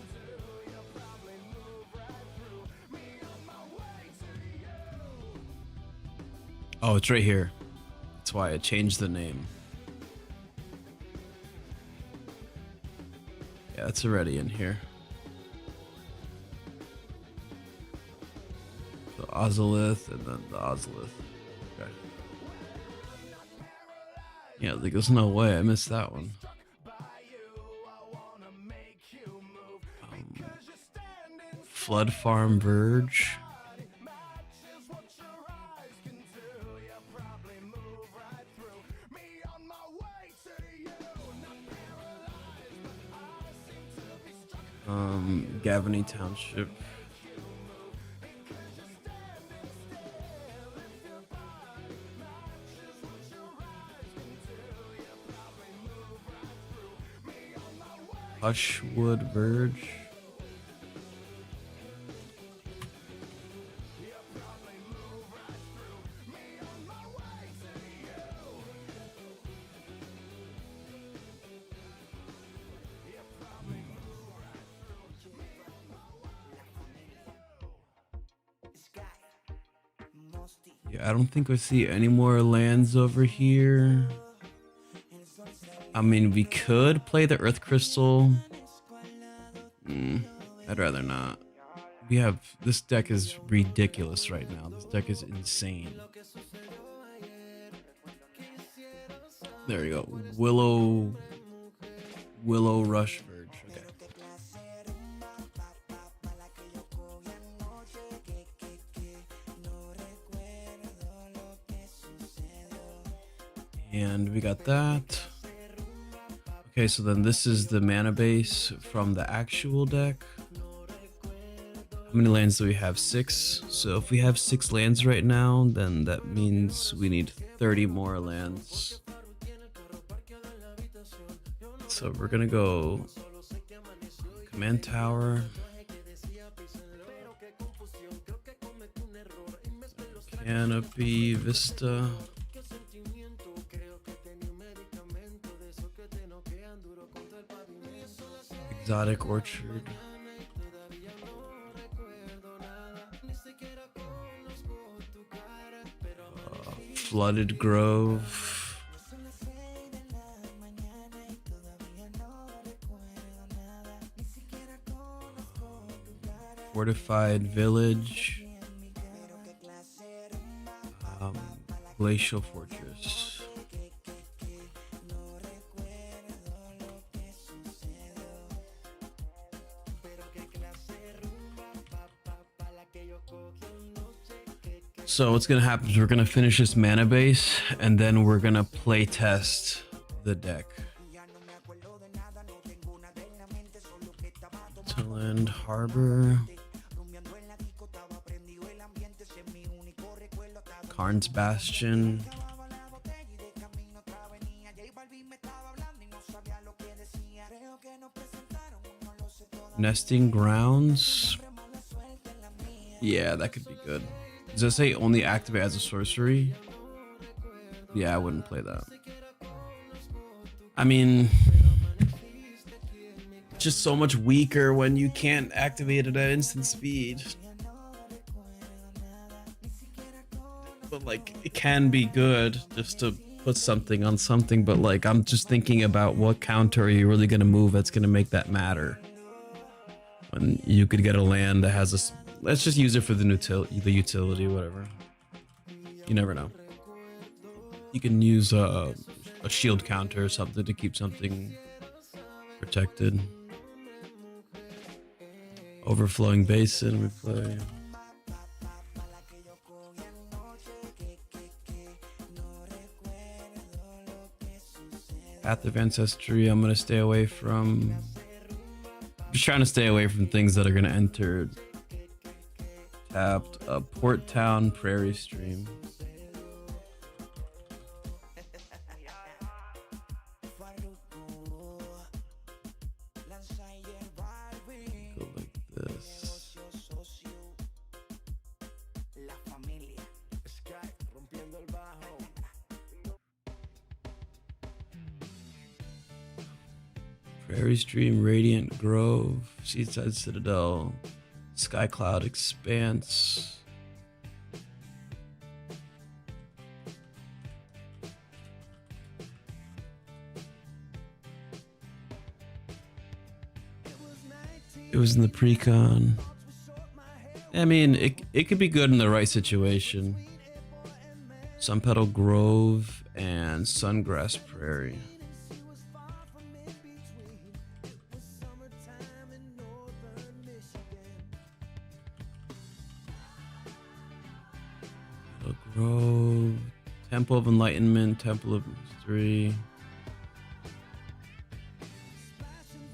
Oh, it's right here. That's why I changed the name. Yeah, it's already in here. The Ozolith and then the Ozolith. Okay. Yeah, like there's no way I missed that one. Flood Farm Verge. Gavany Township. Hushwood Verge. Yeah, I don't think I see any more lands over here. I mean, we could play the Earth Crystal. I'd rather not. We have, this deck is ridiculous right now. This deck is insane. There you go. Willow Rush Verge. Okay. And we got that. Okay, so then this is the mana base from the actual deck. How many lands do we have? 6. So if we have 6 lands right now, then that means we need 30 more lands. So we're gonna go Command Tower. Canopy, Vista. Exotic Orchard. Flooded Grove. Fortified Village. Glacial Fortress. So what's gonna happen is we're gonna finish this mana base and then we're gonna play test the deck. Tilland Harbor. Karn's Bastion. Nesting Grounds. Yeah, that could be good. Does it say only activate as a sorcery? Yeah, I wouldn't play that. I mean, just so much weaker when you can't activate it at instant speed. But like, it can be good just to put something on something, but like, I'm just thinking about what counter are you really gonna move that's gonna make that matter. When you could get a land that has a, let's just use it for the utility, whatever. You never know. You can use a a shield counter or something to keep something protected. Overflowing Basin we play. Path of Ancestry, I'm gonna stay away from. Just trying to stay away from things that are gonna enter tapped. Port Town, Prairie Stream. Go like this. Prairie Stream, Radiant Grove, Seaside Citadel, Sky Cloud Expanse. It was in the Precon. I mean, it could be good in the right situation. Sunpetal Grove and Sungrass Prairie. Grove, Temple of Enlightenment, Temple of Mystery,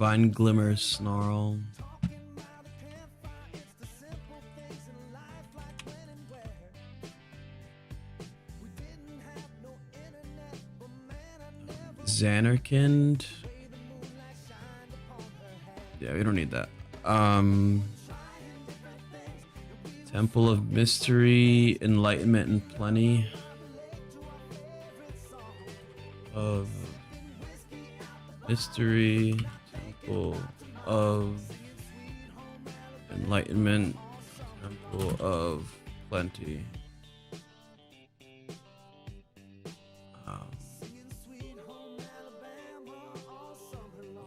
Vine Glimmer Snarl. Xanarkand. Yeah, we don't need that. Temple of Mystery, Enlightenment and Plenty. Of Mystery, Temple of Enlightenment, Temple of Plenty.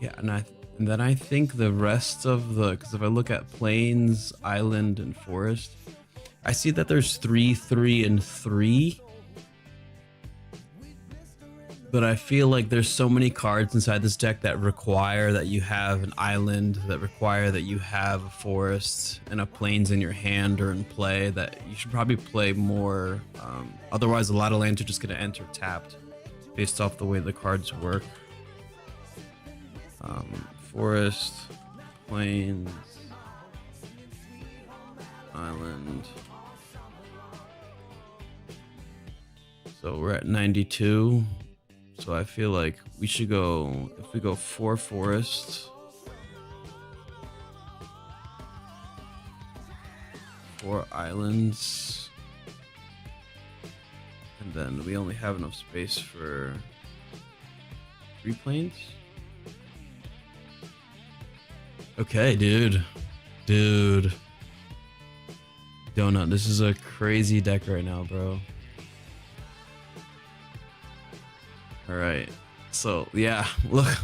Yeah, and then I think the rest of the, because if I look at Plains, Island, and Forest, I see that there's 3, 3, and 3. But I feel like there's so many cards inside this deck that require that you have an island, that require that you have a forest and a plains in your hand or in play, that you should probably play more. Otherwise, a lot of lands are just going to enter tapped based off the way the cards work. Forest, plains, island. So we're at 92. So I feel like we should go, if we go 4 forests, 4 islands, and then we only have enough space for 3 plains. Okay, dude. Donut, this is a crazy deck right now, bro. All right, so yeah, look,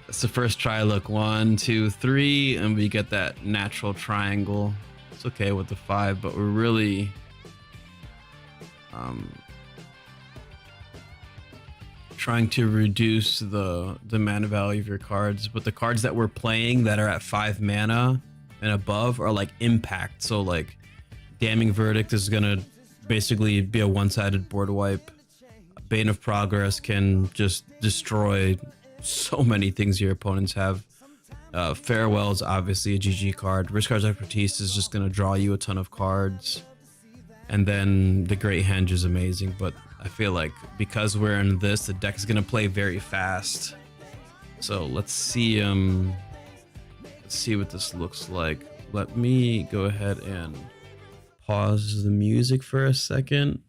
that's the first try. Look, 1, 2, 3, and we get that natural triangle. It's okay with the 5, but we're really trying to reduce the mana value of your cards. But the cards that we're playing that are at 5 mana and above are like impact. So like Damning Verdict is gonna basically be a one-sided board wipe. Bane of Progress can just destroy so many things your opponents have. Farewell is obviously a GG card. Riskard's Expertise is just going to draw you a ton of cards. And then the Great Henge is amazing, but I feel like because we're in this, the deck is going to play very fast. So let's see what this looks like. Let me go ahead and pause the music for a second.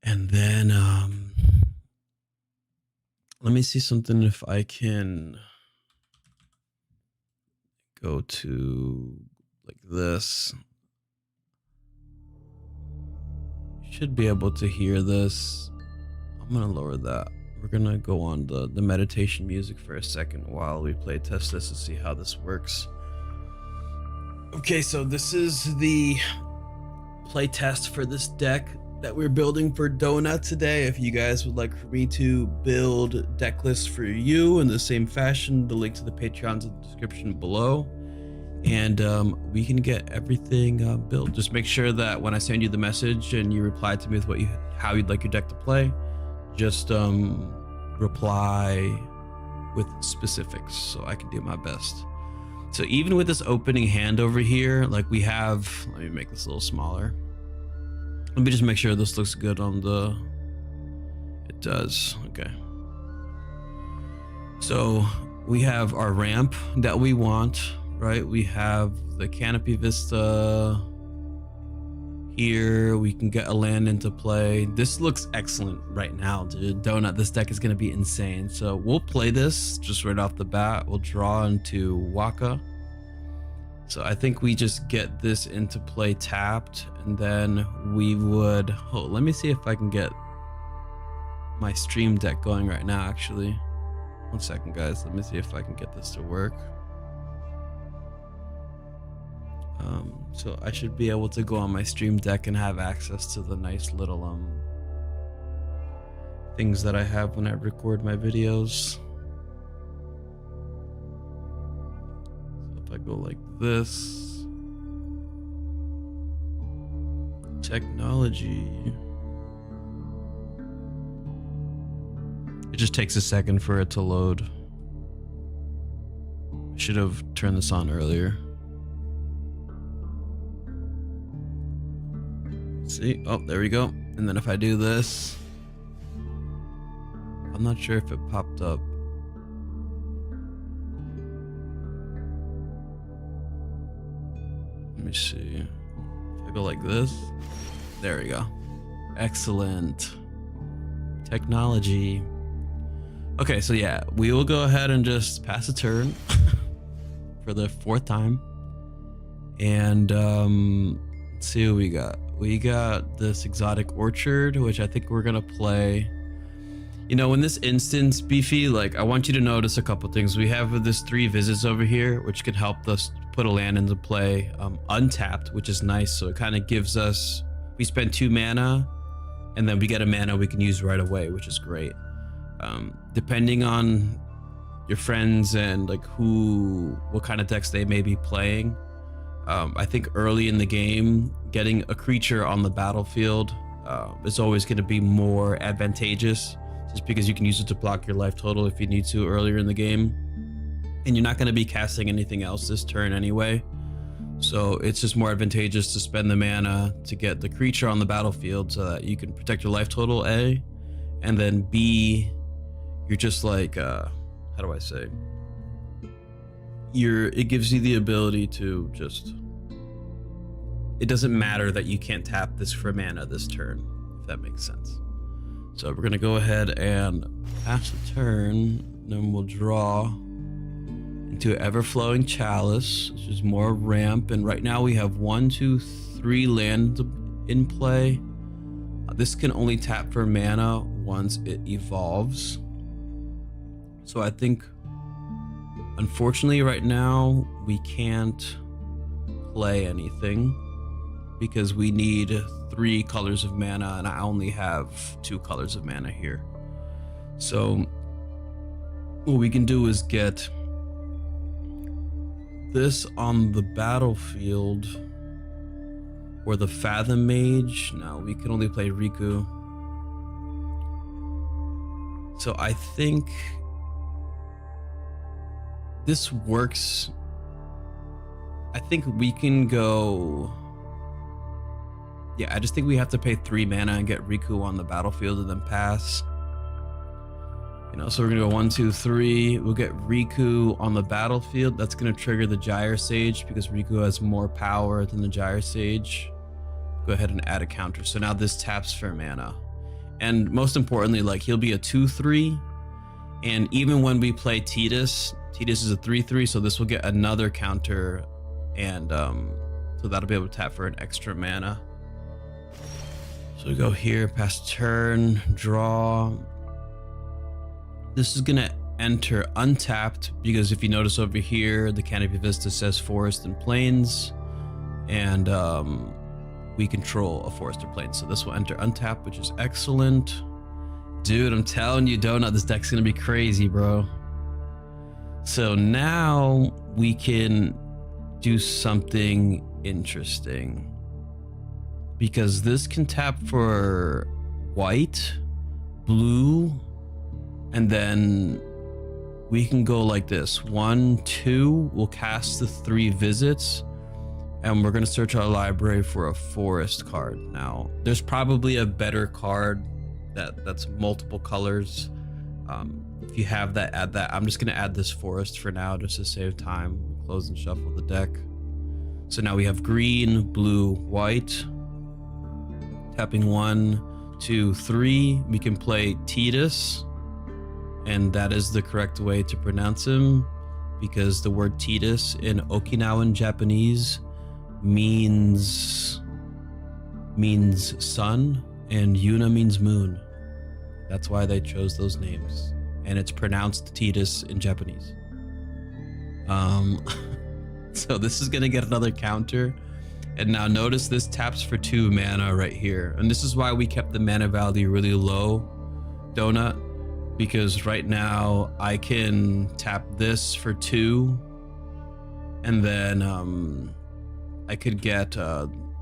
And then let me see something if I can go to like this. You should be able to hear this. I'm gonna lower that. We're gonna go on the meditation music for a second while we play test this and see how this works. Okay, so this is the play test for this deck. that we're building for Donut today. If you guys would like for me to build deck lists for you in the same fashion, the link to the Patreon's in the description below, and we can get everything built. Just make sure that when I send you the message and you reply to me with how you'd like your deck to play, just reply with specifics so I can do my best. So even with this opening hand over here, like we have, let me make this a little smaller. Let me just make sure this looks good on the, it does, okay. So we have our ramp that we want, right? We have the canopy vista here. We can get a land into play. This looks excellent right now, dude. Donut, this deck is gonna be insane. So we'll play this just right off the bat. We'll draw into Waka. So I think we just get this into play tapped, and then we would, oh, let me see if I can get my stream deck going right now, actually. 1 second, guys. Let me see if I can get this to work. So I should be able to go on my stream deck and have access to the nice little things that I have when I record my videos. So if I go like this, technology, it just takes a second for it to load. I should have turned this on earlier. See, oh, there we go. And then if I do this, I'm not sure if it popped up. Let me see. If I go like this, there we go. Excellent. Technology. Okay, so yeah, we will go ahead and just pass a turn for the 4th time. And let's see what we got. We got this exotic orchard, which I think we're gonna play. You know, in this instance, Beefy, like, I want you to notice a couple things. We have this 3 visits over here, which could help us put a land into play untapped, which is nice. So it kind of gives us, we spend 2 mana, and then we get a mana we can use right away, which is great. Depending on your friends and like what kind of decks they may be playing, I think early in the game, getting a creature on the battlefield is always going to be more advantageous, just because you can use it to block your life total if you need to earlier in the game, and you're not going to be casting anything else this turn anyway. So it's just more advantageous to spend the mana to get the creature on the battlefield so that you can protect your life total, A, and then B, you're just like, how do I say? It gives you the ability to just, it doesn't matter that you can't tap this for mana this turn, if that makes sense. So we're gonna go ahead and pass the turn, then we'll draw into Everflowing Chalice, which is more ramp, and right now we have 1, 2, 3 land in play. This can only tap for mana once it evolves. So I think, unfortunately, right now, we can't play anything because we need 3 colors of mana, and I only have 2 colors of mana here. So what we can do is get this on the battlefield, or the Fathom Mage. No, we can only play Riku. So I think this works. I think we can go, yeah, I just think we have to pay 3 mana and get Riku on the battlefield and then pass. You know, so we're gonna go 1, 2, 3. We'll get Riku on the battlefield. That's gonna trigger the Gyre Sage because Riku has more power than the Gyre Sage. Go ahead and add a counter. So now this taps for mana. And most importantly, like, he'll be a 2/3. And even when we play Tidus is a 3/3, so this will get another counter, and so that'll be able to tap for an extra mana. So we go here, pass turn, draw. This is gonna enter untapped because if you notice over here, the Canopy Vista says Forest and Plains, and we control a forest or plane. So this will enter untap, which is excellent. Dude, I'm telling you, Donut, this deck's gonna be crazy, bro. So now we can do something interesting, because this can tap for white, blue, and then we can go like this. 1, 2, we'll cast the 3 visits, and we're gonna search our library for a forest card. Now, there's probably a better card that's multiple colors. If you have that, add that. I'm just gonna add this forest for now, just to save time. Close and shuffle the deck. So now we have green, blue, white. Tapping 1, 2, 3. We can play Tidus, and that is the correct way to pronounce him, because the word Tidus in Okinawan Japanese means sun, and Yuna means moon. That's why they chose those names, and it's pronounced Tidus in Japanese. So this is gonna get another counter, and now notice this taps for 2 mana right here, and this is why we kept the mana value really low, Donut, because right now I can tap this for 2, and then I could get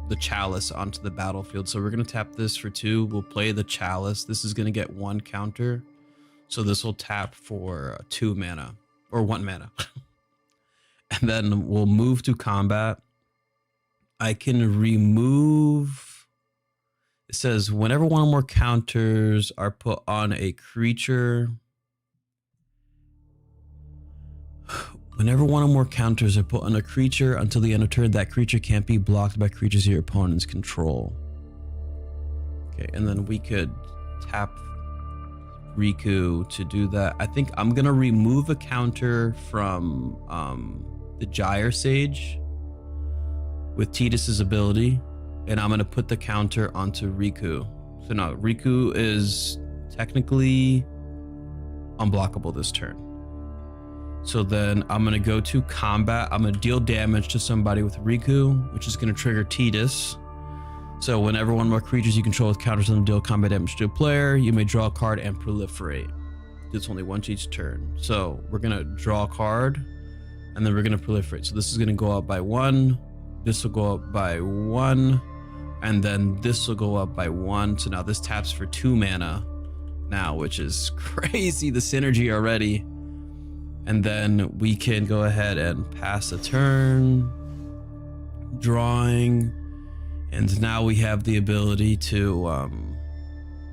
the Chalice onto the battlefield. So we're gonna tap this for 2. We'll play the Chalice. This is gonna get 1 counter, so this will tap for 2 mana or 1 mana. And then we'll move to combat. I can remove, it says whenever 1 or more counters are put on a creature, whenever 1 or more counters are put on a creature until the end of turn, that creature can't be blocked by creatures your opponents control. Okay, and then we could tap Riku to do that. I think I'm gonna remove a counter from the Gyre Sage with Tidus's ability, and I'm gonna put the counter onto Riku. So now Riku is technically unblockable this turn. So then I'm gonna go to combat. I'm gonna deal damage to somebody with Riku, which is gonna trigger Tidus. So whenever 1 or more creatures you control with counters on them deal combat damage to a player, you may draw a card and proliferate. It's only once each turn. So we're gonna draw a card, and then we're gonna proliferate. So this is gonna go up by 1, this will go up by 1, and then this will go up by 1. So now this taps for 2 mana now, which is crazy, the synergy already. And then we can go ahead and pass a turn, drawing, and now we have the ability to,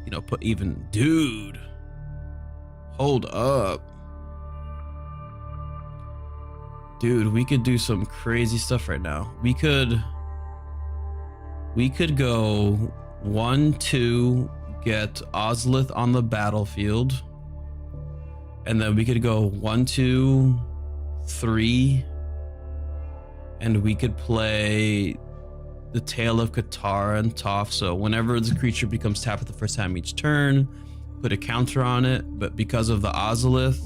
you know, put even, dude, hold up. Dude, we could do some crazy stuff right now. We could go 1, 2, get Ozlith on the battlefield, and then we could go 1, 2, 3, and we could play the Tale of Katara and Toph. So whenever the creature becomes tapped for the first time each turn, put a counter on it. But because of the Ozlith,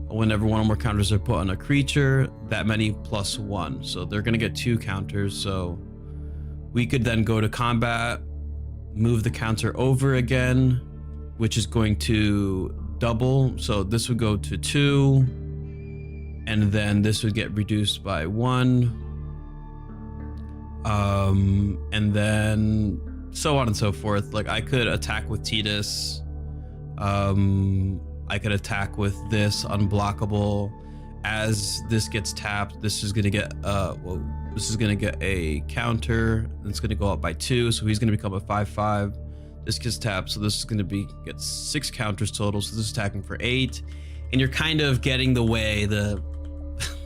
whenever 1 or more counters are put on a creature, that many plus 1. So they're gonna get 2 counters. So we could then go to combat, move the counter over again, which is going to double. So this would go to 2, and then this would get reduced by 1. And then so on and so forth. Like I could attack with Tidus. I could attack with this unblockable. As this gets tapped, this is gonna get this is gonna get a counter. It's gonna go up by 2, so he's gonna become a 5/5. This gets tapped, so this is gonna get 6 counters total. So this is attacking for 8, and you're kind of getting the way the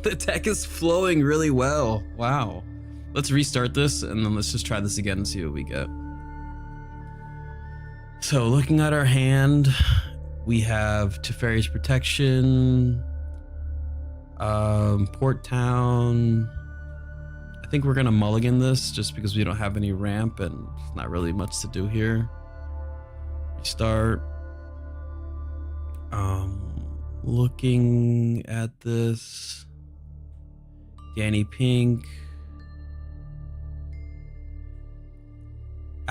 deck is flowing really well. Wow. Let's restart this, and then let's just try this again and see what we get. So looking at our hand, we have Teferi's Protection, Port Town. I think we're gonna mulligan this just because we don't have any ramp and there's not really much to do here. Restart. Looking at this, Danny Pink.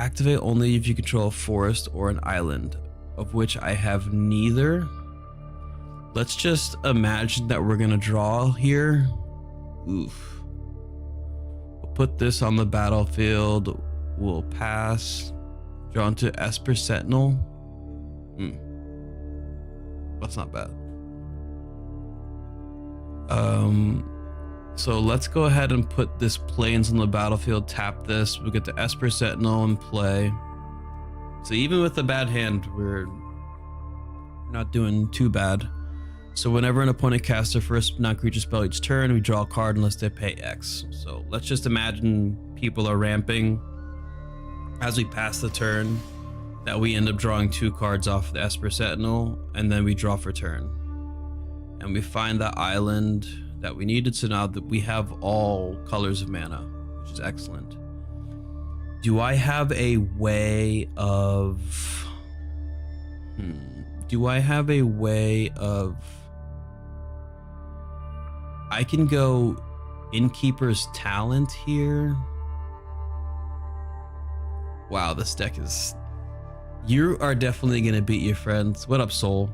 Activate only if you control a forest or an island, of which I have neither. Let's just imagine that we're gonna draw here. Oof. We'll put this on the battlefield. We'll pass. Draw into Esper Sentinel. That's not bad. So let's go ahead and put this plains on the battlefield. Tap this. We'll get the Esper Sentinel and play. So even with the bad hand, we're not doing too bad. So whenever an opponent casts their first non-creature spell each turn, we draw a card unless they pay X. So let's just imagine people are ramping. As we pass the turn, that we end up drawing 2 cards off the Esper Sentinel, and then we draw for turn. And we find that island that we needed, so now that we have all colors of mana, which is excellent. Do I have a way of... Do I have a way of... I can go Innkeeper's Talent here. Wow, this deck is... You are definitely going to beat your friends. What up, Soul?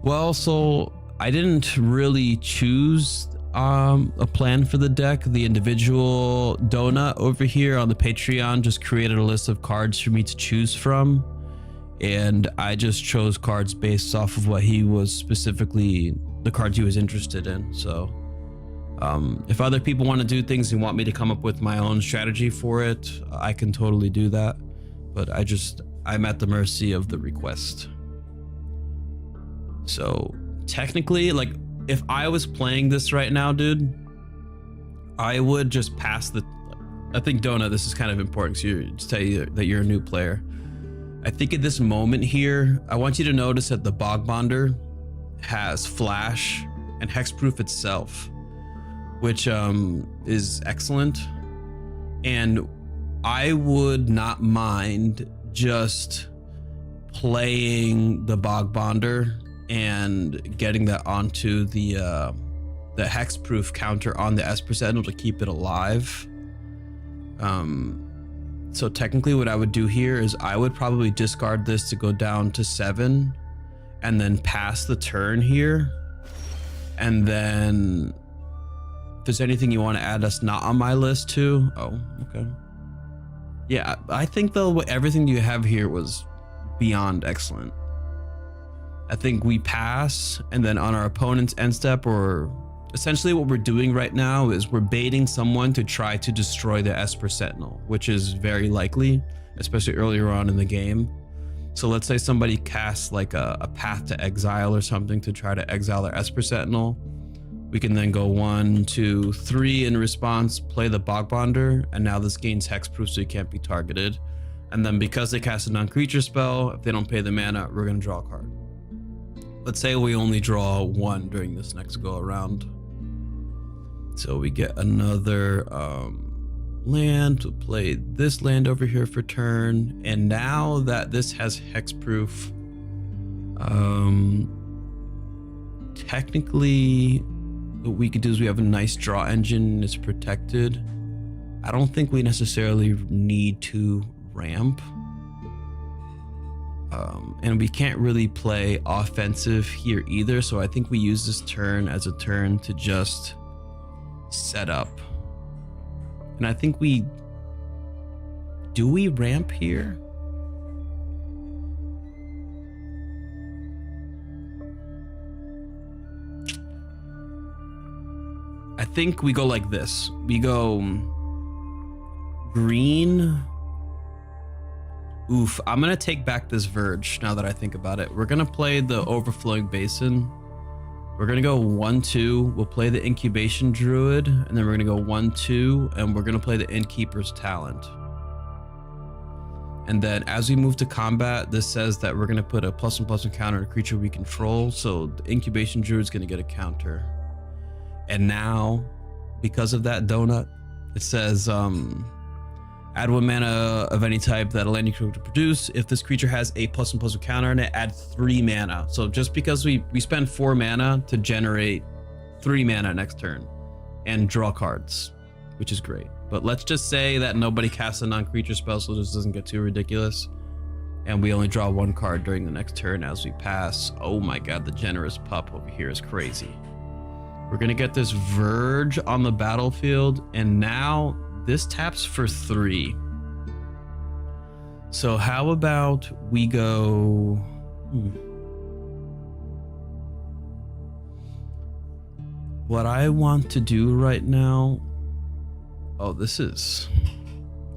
Well, Soul, I didn't really choose a plan for the deck. The individual Donut over here on the Patreon just created a list of cards for me to choose from. And I just chose cards based off of what he was specifically, the cards he was interested in. So if other people want to do things and want me to come up with my own strategy for it, I can totally do that. But I'm at the mercy of the request. So technically, like, if I was playing this right now, dude, I would just pass the... I think, Donut, this is kind of important, so just tell you that you're a new player. I think at this moment here, I want you to notice that the Bogbonder has Flash and Hexproof itself, which is excellent. And I would not mind just playing the Bogbonder and getting that onto the Hexproof counter on the Esper Sentinel to keep it alive. So technically what I would do here is I would probably discard this to go down to 7 and then pass the turn here. And then if there's anything you want to add that's not on my list too. Oh, okay. Yeah, I think though everything you have here was beyond excellent. I think we pass, and then on our opponent's end step, or essentially what we're doing right now is we're baiting someone to try to destroy the Esper Sentinel, which is very likely, especially earlier on in the game. So let's say somebody casts like a Path to Exile or something to try to exile their Esper Sentinel. We can then go 1, 2, 3 in response, play the Bogbonder, and now this gains Hexproof so you can't be targeted. And then because they cast a non-creature spell, if they don't pay the mana, we're going to draw a card. Let's say we only draw 1 during this next go around. So we get another land to play this land over here for turn. And now that this has Hexproof, technically what we could do is we have a nice draw engine, it's protected. I don't think we necessarily need to ramp. And we can't really play offensive here either, so I think we use this turn as a turn to just set up. And I think do we ramp here? I think we go like this. We go green. Oof, I'm gonna take back this Verge now that I think about it. We're gonna play the Overflowing Basin. We're gonna go 1-2. We'll play the Incubation Druid, and then we're gonna go 1-2, and we're gonna play the Innkeeper's Talent. And then as we move to combat, this says that we're gonna put a +1/+1 counter on a creature we control. So the Incubation Druid is gonna get a counter. And now, because of that, Donut, it says, add 1 mana of any type that a land creature to produce. If this creature has a +1/+1 counter on it, add 3 mana. So just because we spend 4 mana to generate 3 mana next turn and draw cards. which is great. But let's just say that nobody casts a non-creature spell, so this doesn't get too ridiculous. And we only draw 1 card during the next turn as we pass. Oh my god, the generous pup over here is crazy. We're gonna get this Verge on the battlefield, and now this taps for 3. So how about we go... What I want to do right now... Oh, this is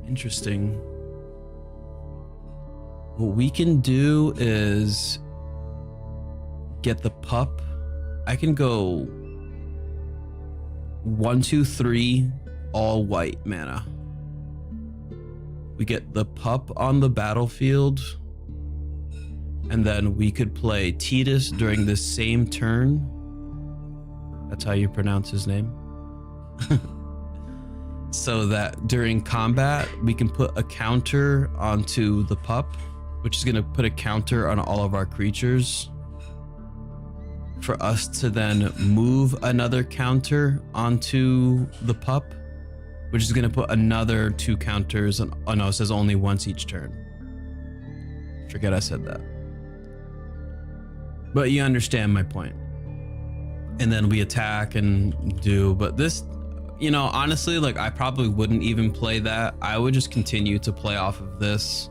interesting. What we can do is get the pup. I can go 1, 2, 3, all white mana. We get the pup on the battlefield, and then we could play Tidus during the same turn. That's how you pronounce his name. So that during combat, we can put a counter onto the pup, which is going to put a counter on all of our creatures, for us to then move another counter onto the pup, which is going to put another 2 counters on... Oh no, it says only once each turn. Forget I said that. But you understand my point. And then we attack and do... But this, you know, honestly, like, I probably wouldn't even play that. I would just continue to play off of this.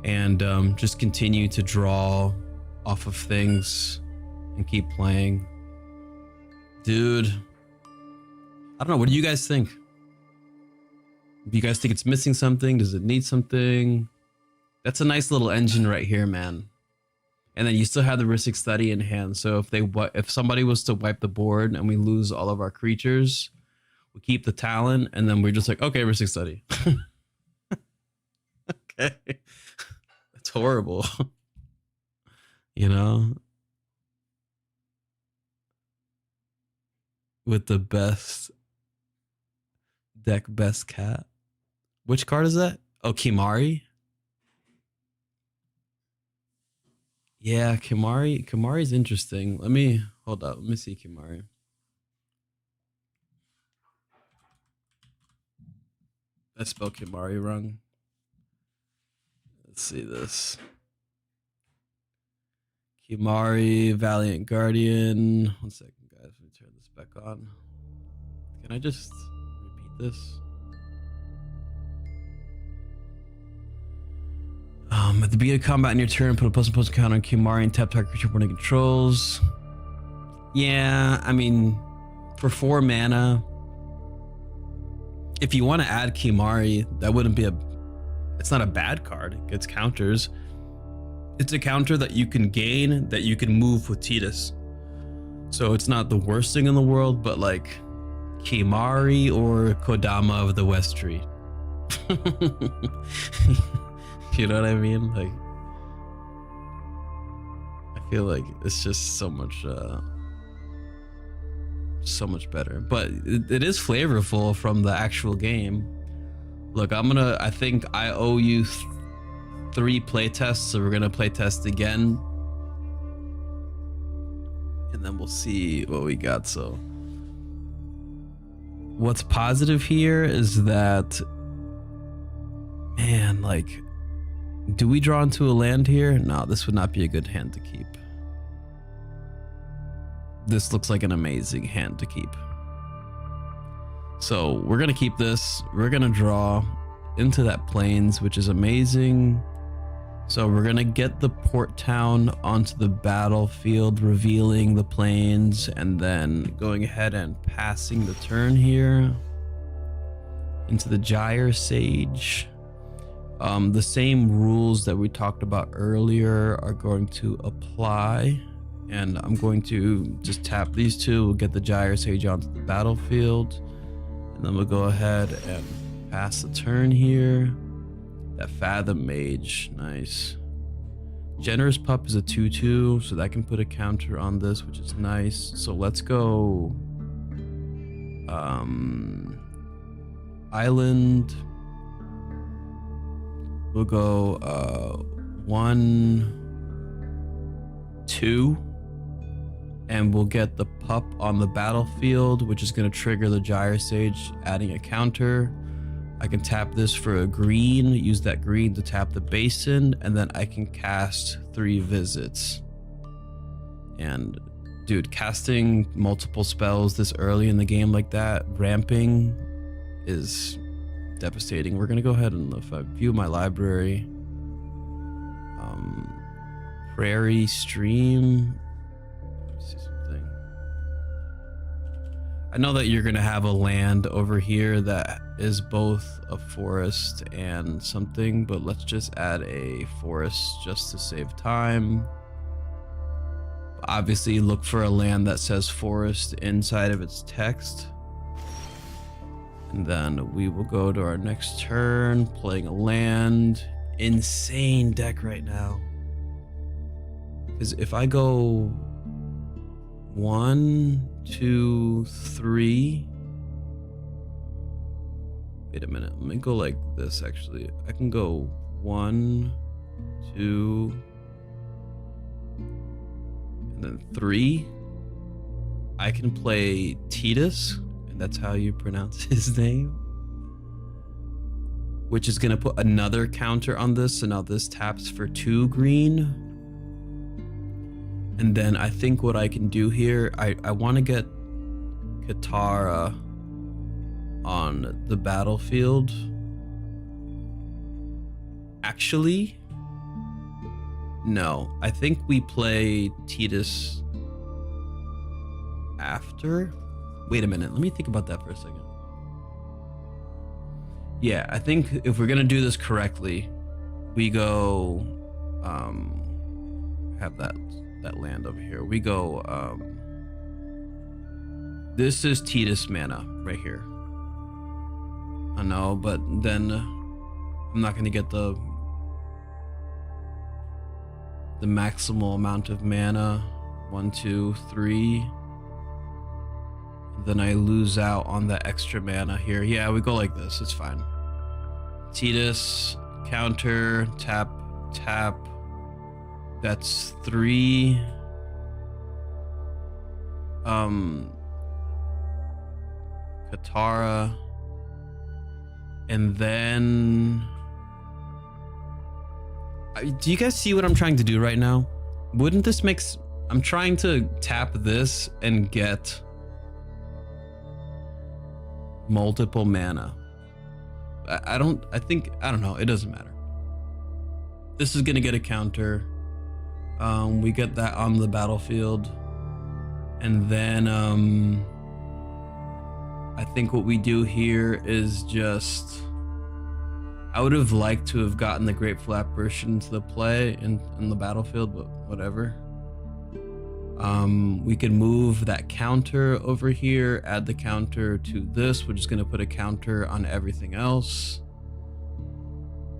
And just continue to draw off of things and keep playing. Dude, I don't know. What do you guys think? Do you guys think it's missing something? Does it need something? That's a nice little engine right here, man. And then you still have the Rhystic Study in hand. So if somebody was to wipe the board and we lose all of our creatures, we keep the talent, and then we're just like, okay, Rhystic Study. Okay. That's horrible. You know? With the best deck, best cat. Which card is that? Oh, Kimari? Yeah, Kimari. Kimari's interesting. Hold up. Let me see Kimari. I spelled Kimari wrong. Let's see this. Kimari, Valiant Guardian. 1 second, guys. Let me turn this back on. Can I just repeat this? At the beginning of combat in your turn, put a +1/+1 counter on Kimari and tap target creature board and controls. Yeah, I mean, for 4 mana, if you want to add Kimari, that wouldn't be it's not a bad card. It gets counters. It's a counter that you can gain, that you can move with Tidus. So it's not the worst thing in the world, but like Kimari or Kodama of the West Tree. You know what I mean? Like, I feel like it's just so much better. But it is flavorful from the actual game. Look, I think I owe you 3 playtests, so we're gonna playtest again, and then we'll see what we got. So what's positive here is that, man, like, do we draw into a land here? No, this would not be a good hand to keep. This looks like an amazing hand to keep. So we're gonna keep this. We're gonna draw into that plains, which is amazing. So we're gonna get the port town onto the battlefield, revealing the plains, and then going ahead and passing the turn here into the Gyre Sage. The same rules that we talked about earlier are going to apply, and I'm going to just tap these 2. We'll get the Gyre Sage onto the battlefield, and then we'll go ahead and pass the turn here. That Fathom Mage, nice. Generous Pup is a 2/2, so that can put a counter on this, which is nice. So let's go Island. We'll go 1, 2. and we'll get the pup on the battlefield, which is going to trigger the gyre stage, adding a counter. I can tap this for a green, use that green to tap the basin, and then I can cast 3 visits. And dude, casting multiple spells this early in the game like that, ramping, is devastating. We're gonna go ahead and, if I view my library, Prairie Stream. Let's see something. I know that you're gonna have a land over here that is both a forest and something, but let's just add a forest just to save time. Obviously, look for a land that says forest inside of its text. And then we will go to our next turn, playing a land. Insane deck right now. Because if I go 1, 2, 3. Wait a minute. Let me go like this actually. I can go 1, 2, and then 3. I can play Tidus, and that's how you pronounce his name, which is going to put another counter on this. So now this taps for 2 green. And then I think what I can do here, I want to get Katara on the battlefield. Actually, no, I think we play Tidus after. Wait a minute, let me think about that for a second. Yeah, I think if we're gonna do this correctly, we go have that land over here. We go this is Tidus mana right here. I know, but then I'm not gonna get the maximal amount of mana. 1, 2, 3. Then I lose out on the extra mana here. Yeah, we go like this. It's fine. Tidus, counter, tap, tap. That's 3. Katara. And then... do you guys see what I'm trying to do right now? Wouldn't this make... I'm trying to tap this and get multiple mana. I don't know. It doesn't matter. This is going to get a counter. We get that on the battlefield. And then I think what we do here is just... I would have liked to have gotten the Grateful Apparition to the play in the battlefield, but whatever. We can move that counter over here, add the counter to this, which is going to put a counter on everything else.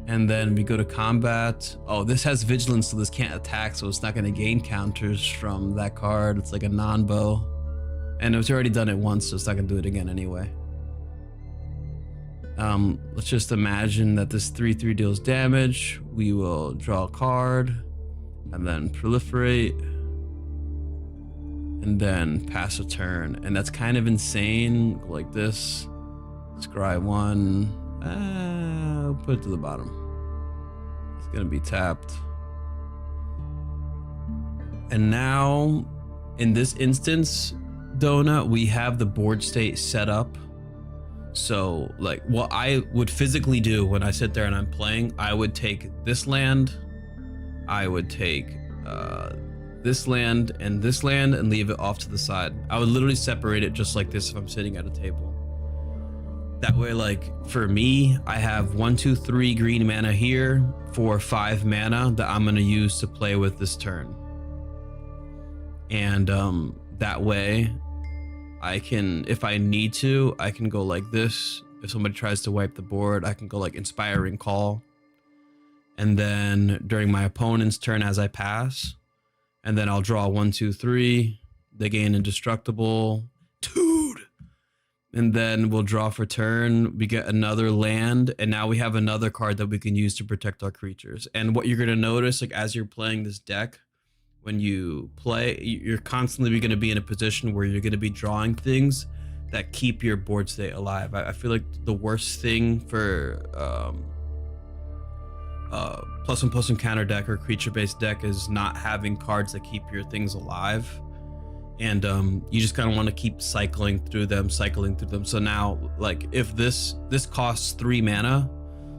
And then we go to combat. Oh, this has vigilance, so this can't attack, so it's not going to gain counters from that card. It's like a non-bow. And it's already done it once, so it's not going to do it again anyway. Let's just imagine that this 3/3 deals damage. We will draw a card and then proliferate and then pass a turn. And that's kind of insane. Go like this. Scry 1. Put it to the bottom. It's gonna be tapped. And now in this instance, Donut, we have the board state set up. So like what I would physically do when I sit there and I'm playing, I would take this land, I would take this land and leave it off to the side. I would literally separate it just like this if I'm sitting at a table. That way, like for me, I have 1, 2, 3 green mana here for 5 mana that I'm gonna use to play with this turn. And that way I can, if I need to, I can go like this. If somebody tries to wipe the board, I can go like Inspiring Call. And then during my opponent's turn as I pass, and then I'll draw 1, 2, 3. They gain Indestructible. Dude! And then we'll draw for turn. We get another land, and now we have another card that we can use to protect our creatures. And what you're gonna notice, like as you're playing this deck, when you play, you're constantly going to be in a position where you're going to be drawing things that keep your board state alive. I feel like the worst thing for +1/+1 counter deck or creature based deck is not having cards that keep your things alive, and you just kind of want to keep cycling through them. So now, like, if this costs 3 mana,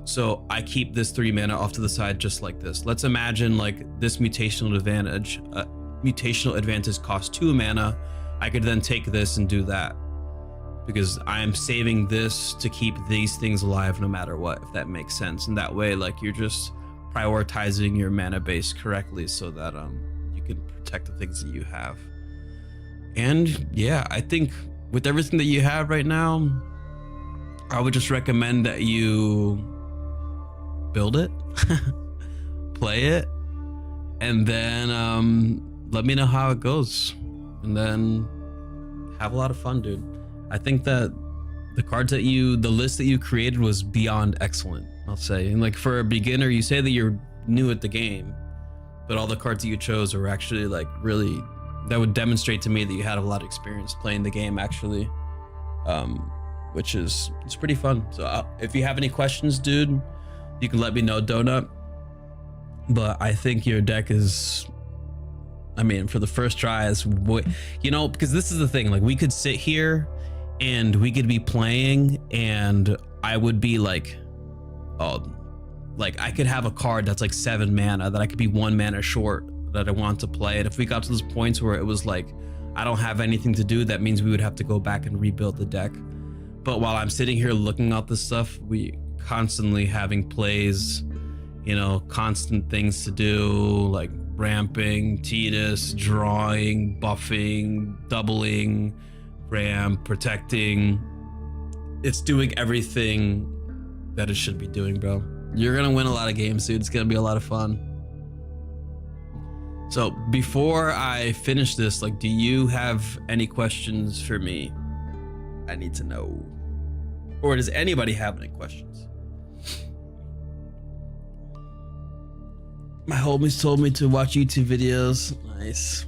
so I keep this 3 mana off to the side just like this. Let's imagine like this mutational advantage costs 2 mana. I could then take this and do that, because I'm saving this to keep these things alive no matter what, if that makes sense. And that way, like, you're just prioritizing your mana base correctly so that you can protect the things that you have. And yeah, I think with everything that you have right now, I would just recommend that you build it, play it, and then let me know how it goes, and then have a lot of fun, dude. I think that the list that you created was beyond excellent, I'll say. And like, for a beginner, you say that you're new at the game, but all the cards that you chose are actually like really, that would demonstrate to me that you had a lot of experience playing the game actually, which is, it's pretty fun. So if you have any questions, dude, you can let me know, Donut. But I think your deck is, I mean, for the first try, is what, you know, because this is the thing, like, we could sit here and we could be playing and I would be like, oh, like, I could have a card that's like 7 mana that I could be 1 mana short that I want to play. And if we got to those points where it was like, I don't have anything to do, that means we would have to go back and rebuild the deck. But while I'm sitting here looking at this stuff, we constantly having plays, you know, constant things to do, like ramping, Tidus, drawing, buffing, doubling, ramp, protecting. It's doing everything that it should be doing, bro. You're gonna win a lot of games, dude. It's gonna be a lot of fun. So before I finish this, like, do you have any questions for me? I need to know. Or does anybody have any questions? My homies told me to watch YouTube videos. Nice.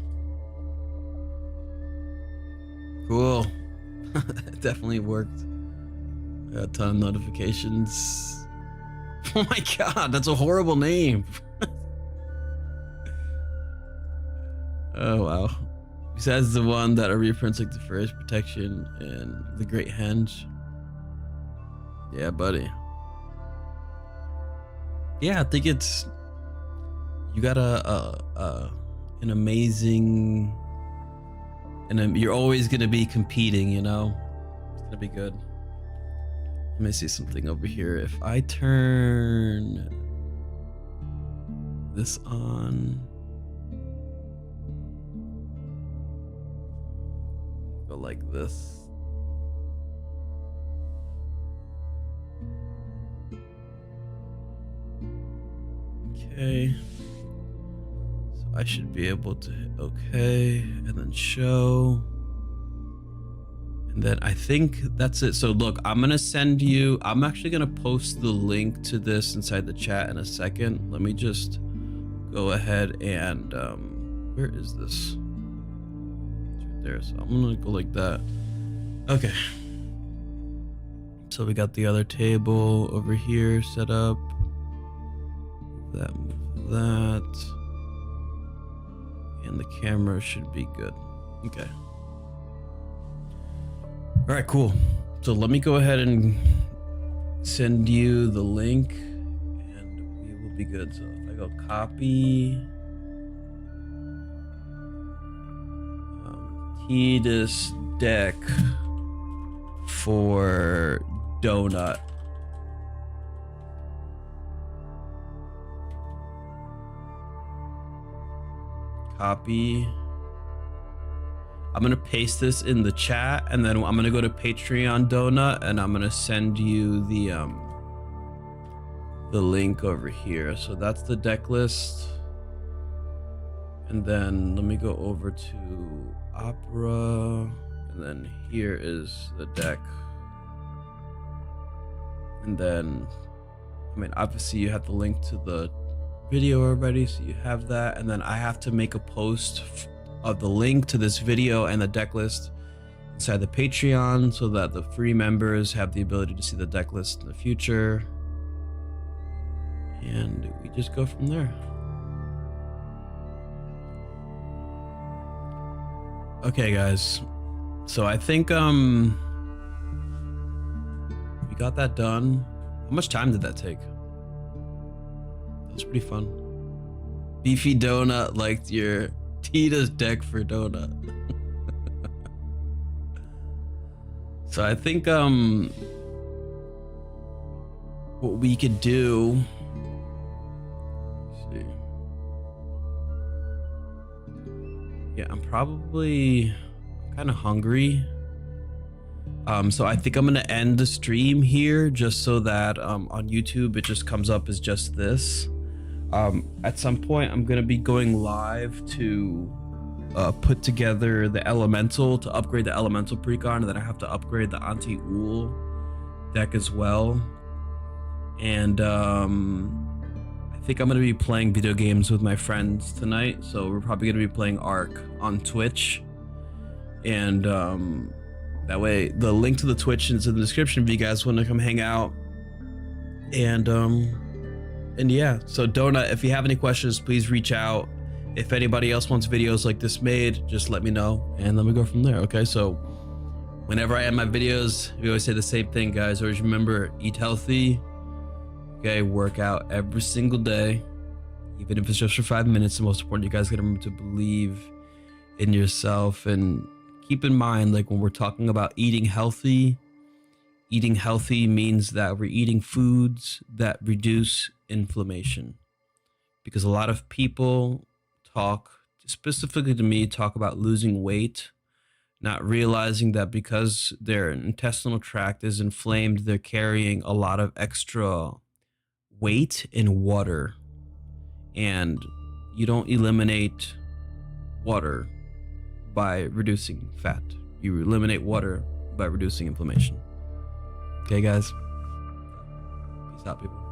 Cool. It definitely worked. I got a ton of notifications. Oh my god, that's a horrible name. Oh wow. Besides the one that are reprints like the First Protection and the Great Henge. Yeah, buddy. Yeah, I think it's, you got an amazing, and you're always gonna be competing, you know? It's gonna be good. Let me see something over here. If I turn this on, go like this. Okay, so I should be able to hit okay, and then show, and then I think that's it. So look, I'm gonna send you, I'm actually gonna post the link to this inside the chat in a second. Let me just go ahead and where is this? It's right there. So I'm gonna go like that. Okay, so we got the other table over here set up. That, move that, and the camera should be good. Okay. All right, cool. So let me go ahead and send you the link, and we will be good. So if I go copy, Tidus deck for Donut. Copy. I'm gonna paste this in the chat, and then I'm gonna go to Patreon Donut, and I'm gonna send you the link over here. So that's the deck list, and then let me go over to Opera, and then here is the deck, and then, I mean, obviously you have the link to the video already, so you have that. And then I have to make a post of the link to this video and the deck list inside the Patreon so that the free members have the ability to see the deck list in the future. And we just go from there. Okay, guys. So I think we got that done. How much time did that take? That was pretty fun. Beefy Donut liked your Tidus deck for Donut. So I think what we could do, let's see. Yeah, I'm kind of hungry. So I think I'm gonna end the stream here just so that on YouTube it just comes up as just this. At some point I'm gonna be going live to put together the elemental, to upgrade the elemental precon, and then I have to upgrade the anti-Ul deck as well. And I think I'm gonna be playing video games with my friends tonight, so we're probably gonna be playing Ark on Twitch. And that way the link to the Twitch is in the description if you guys want to come hang out. And yeah, so Donut, if you have any questions, please reach out. If anybody else wants videos like this made, just let me know and let me go from there. Okay, so whenever I end my videos, we always say the same thing, guys. Always remember, eat healthy. Okay, work out every single day, even if it's just for 5 minutes. The most important, you guys gotta remember to believe in yourself, and keep in mind, like when we're talking about eating healthy means that we're eating foods that reduce inflammation. Because a lot of people talk, specifically to me, talk about losing weight, not realizing that because their intestinal tract is inflamed, they're carrying a lot of extra weight in water. And you don't eliminate water by reducing fat. You eliminate water by reducing inflammation. Okay, guys? Peace out, people.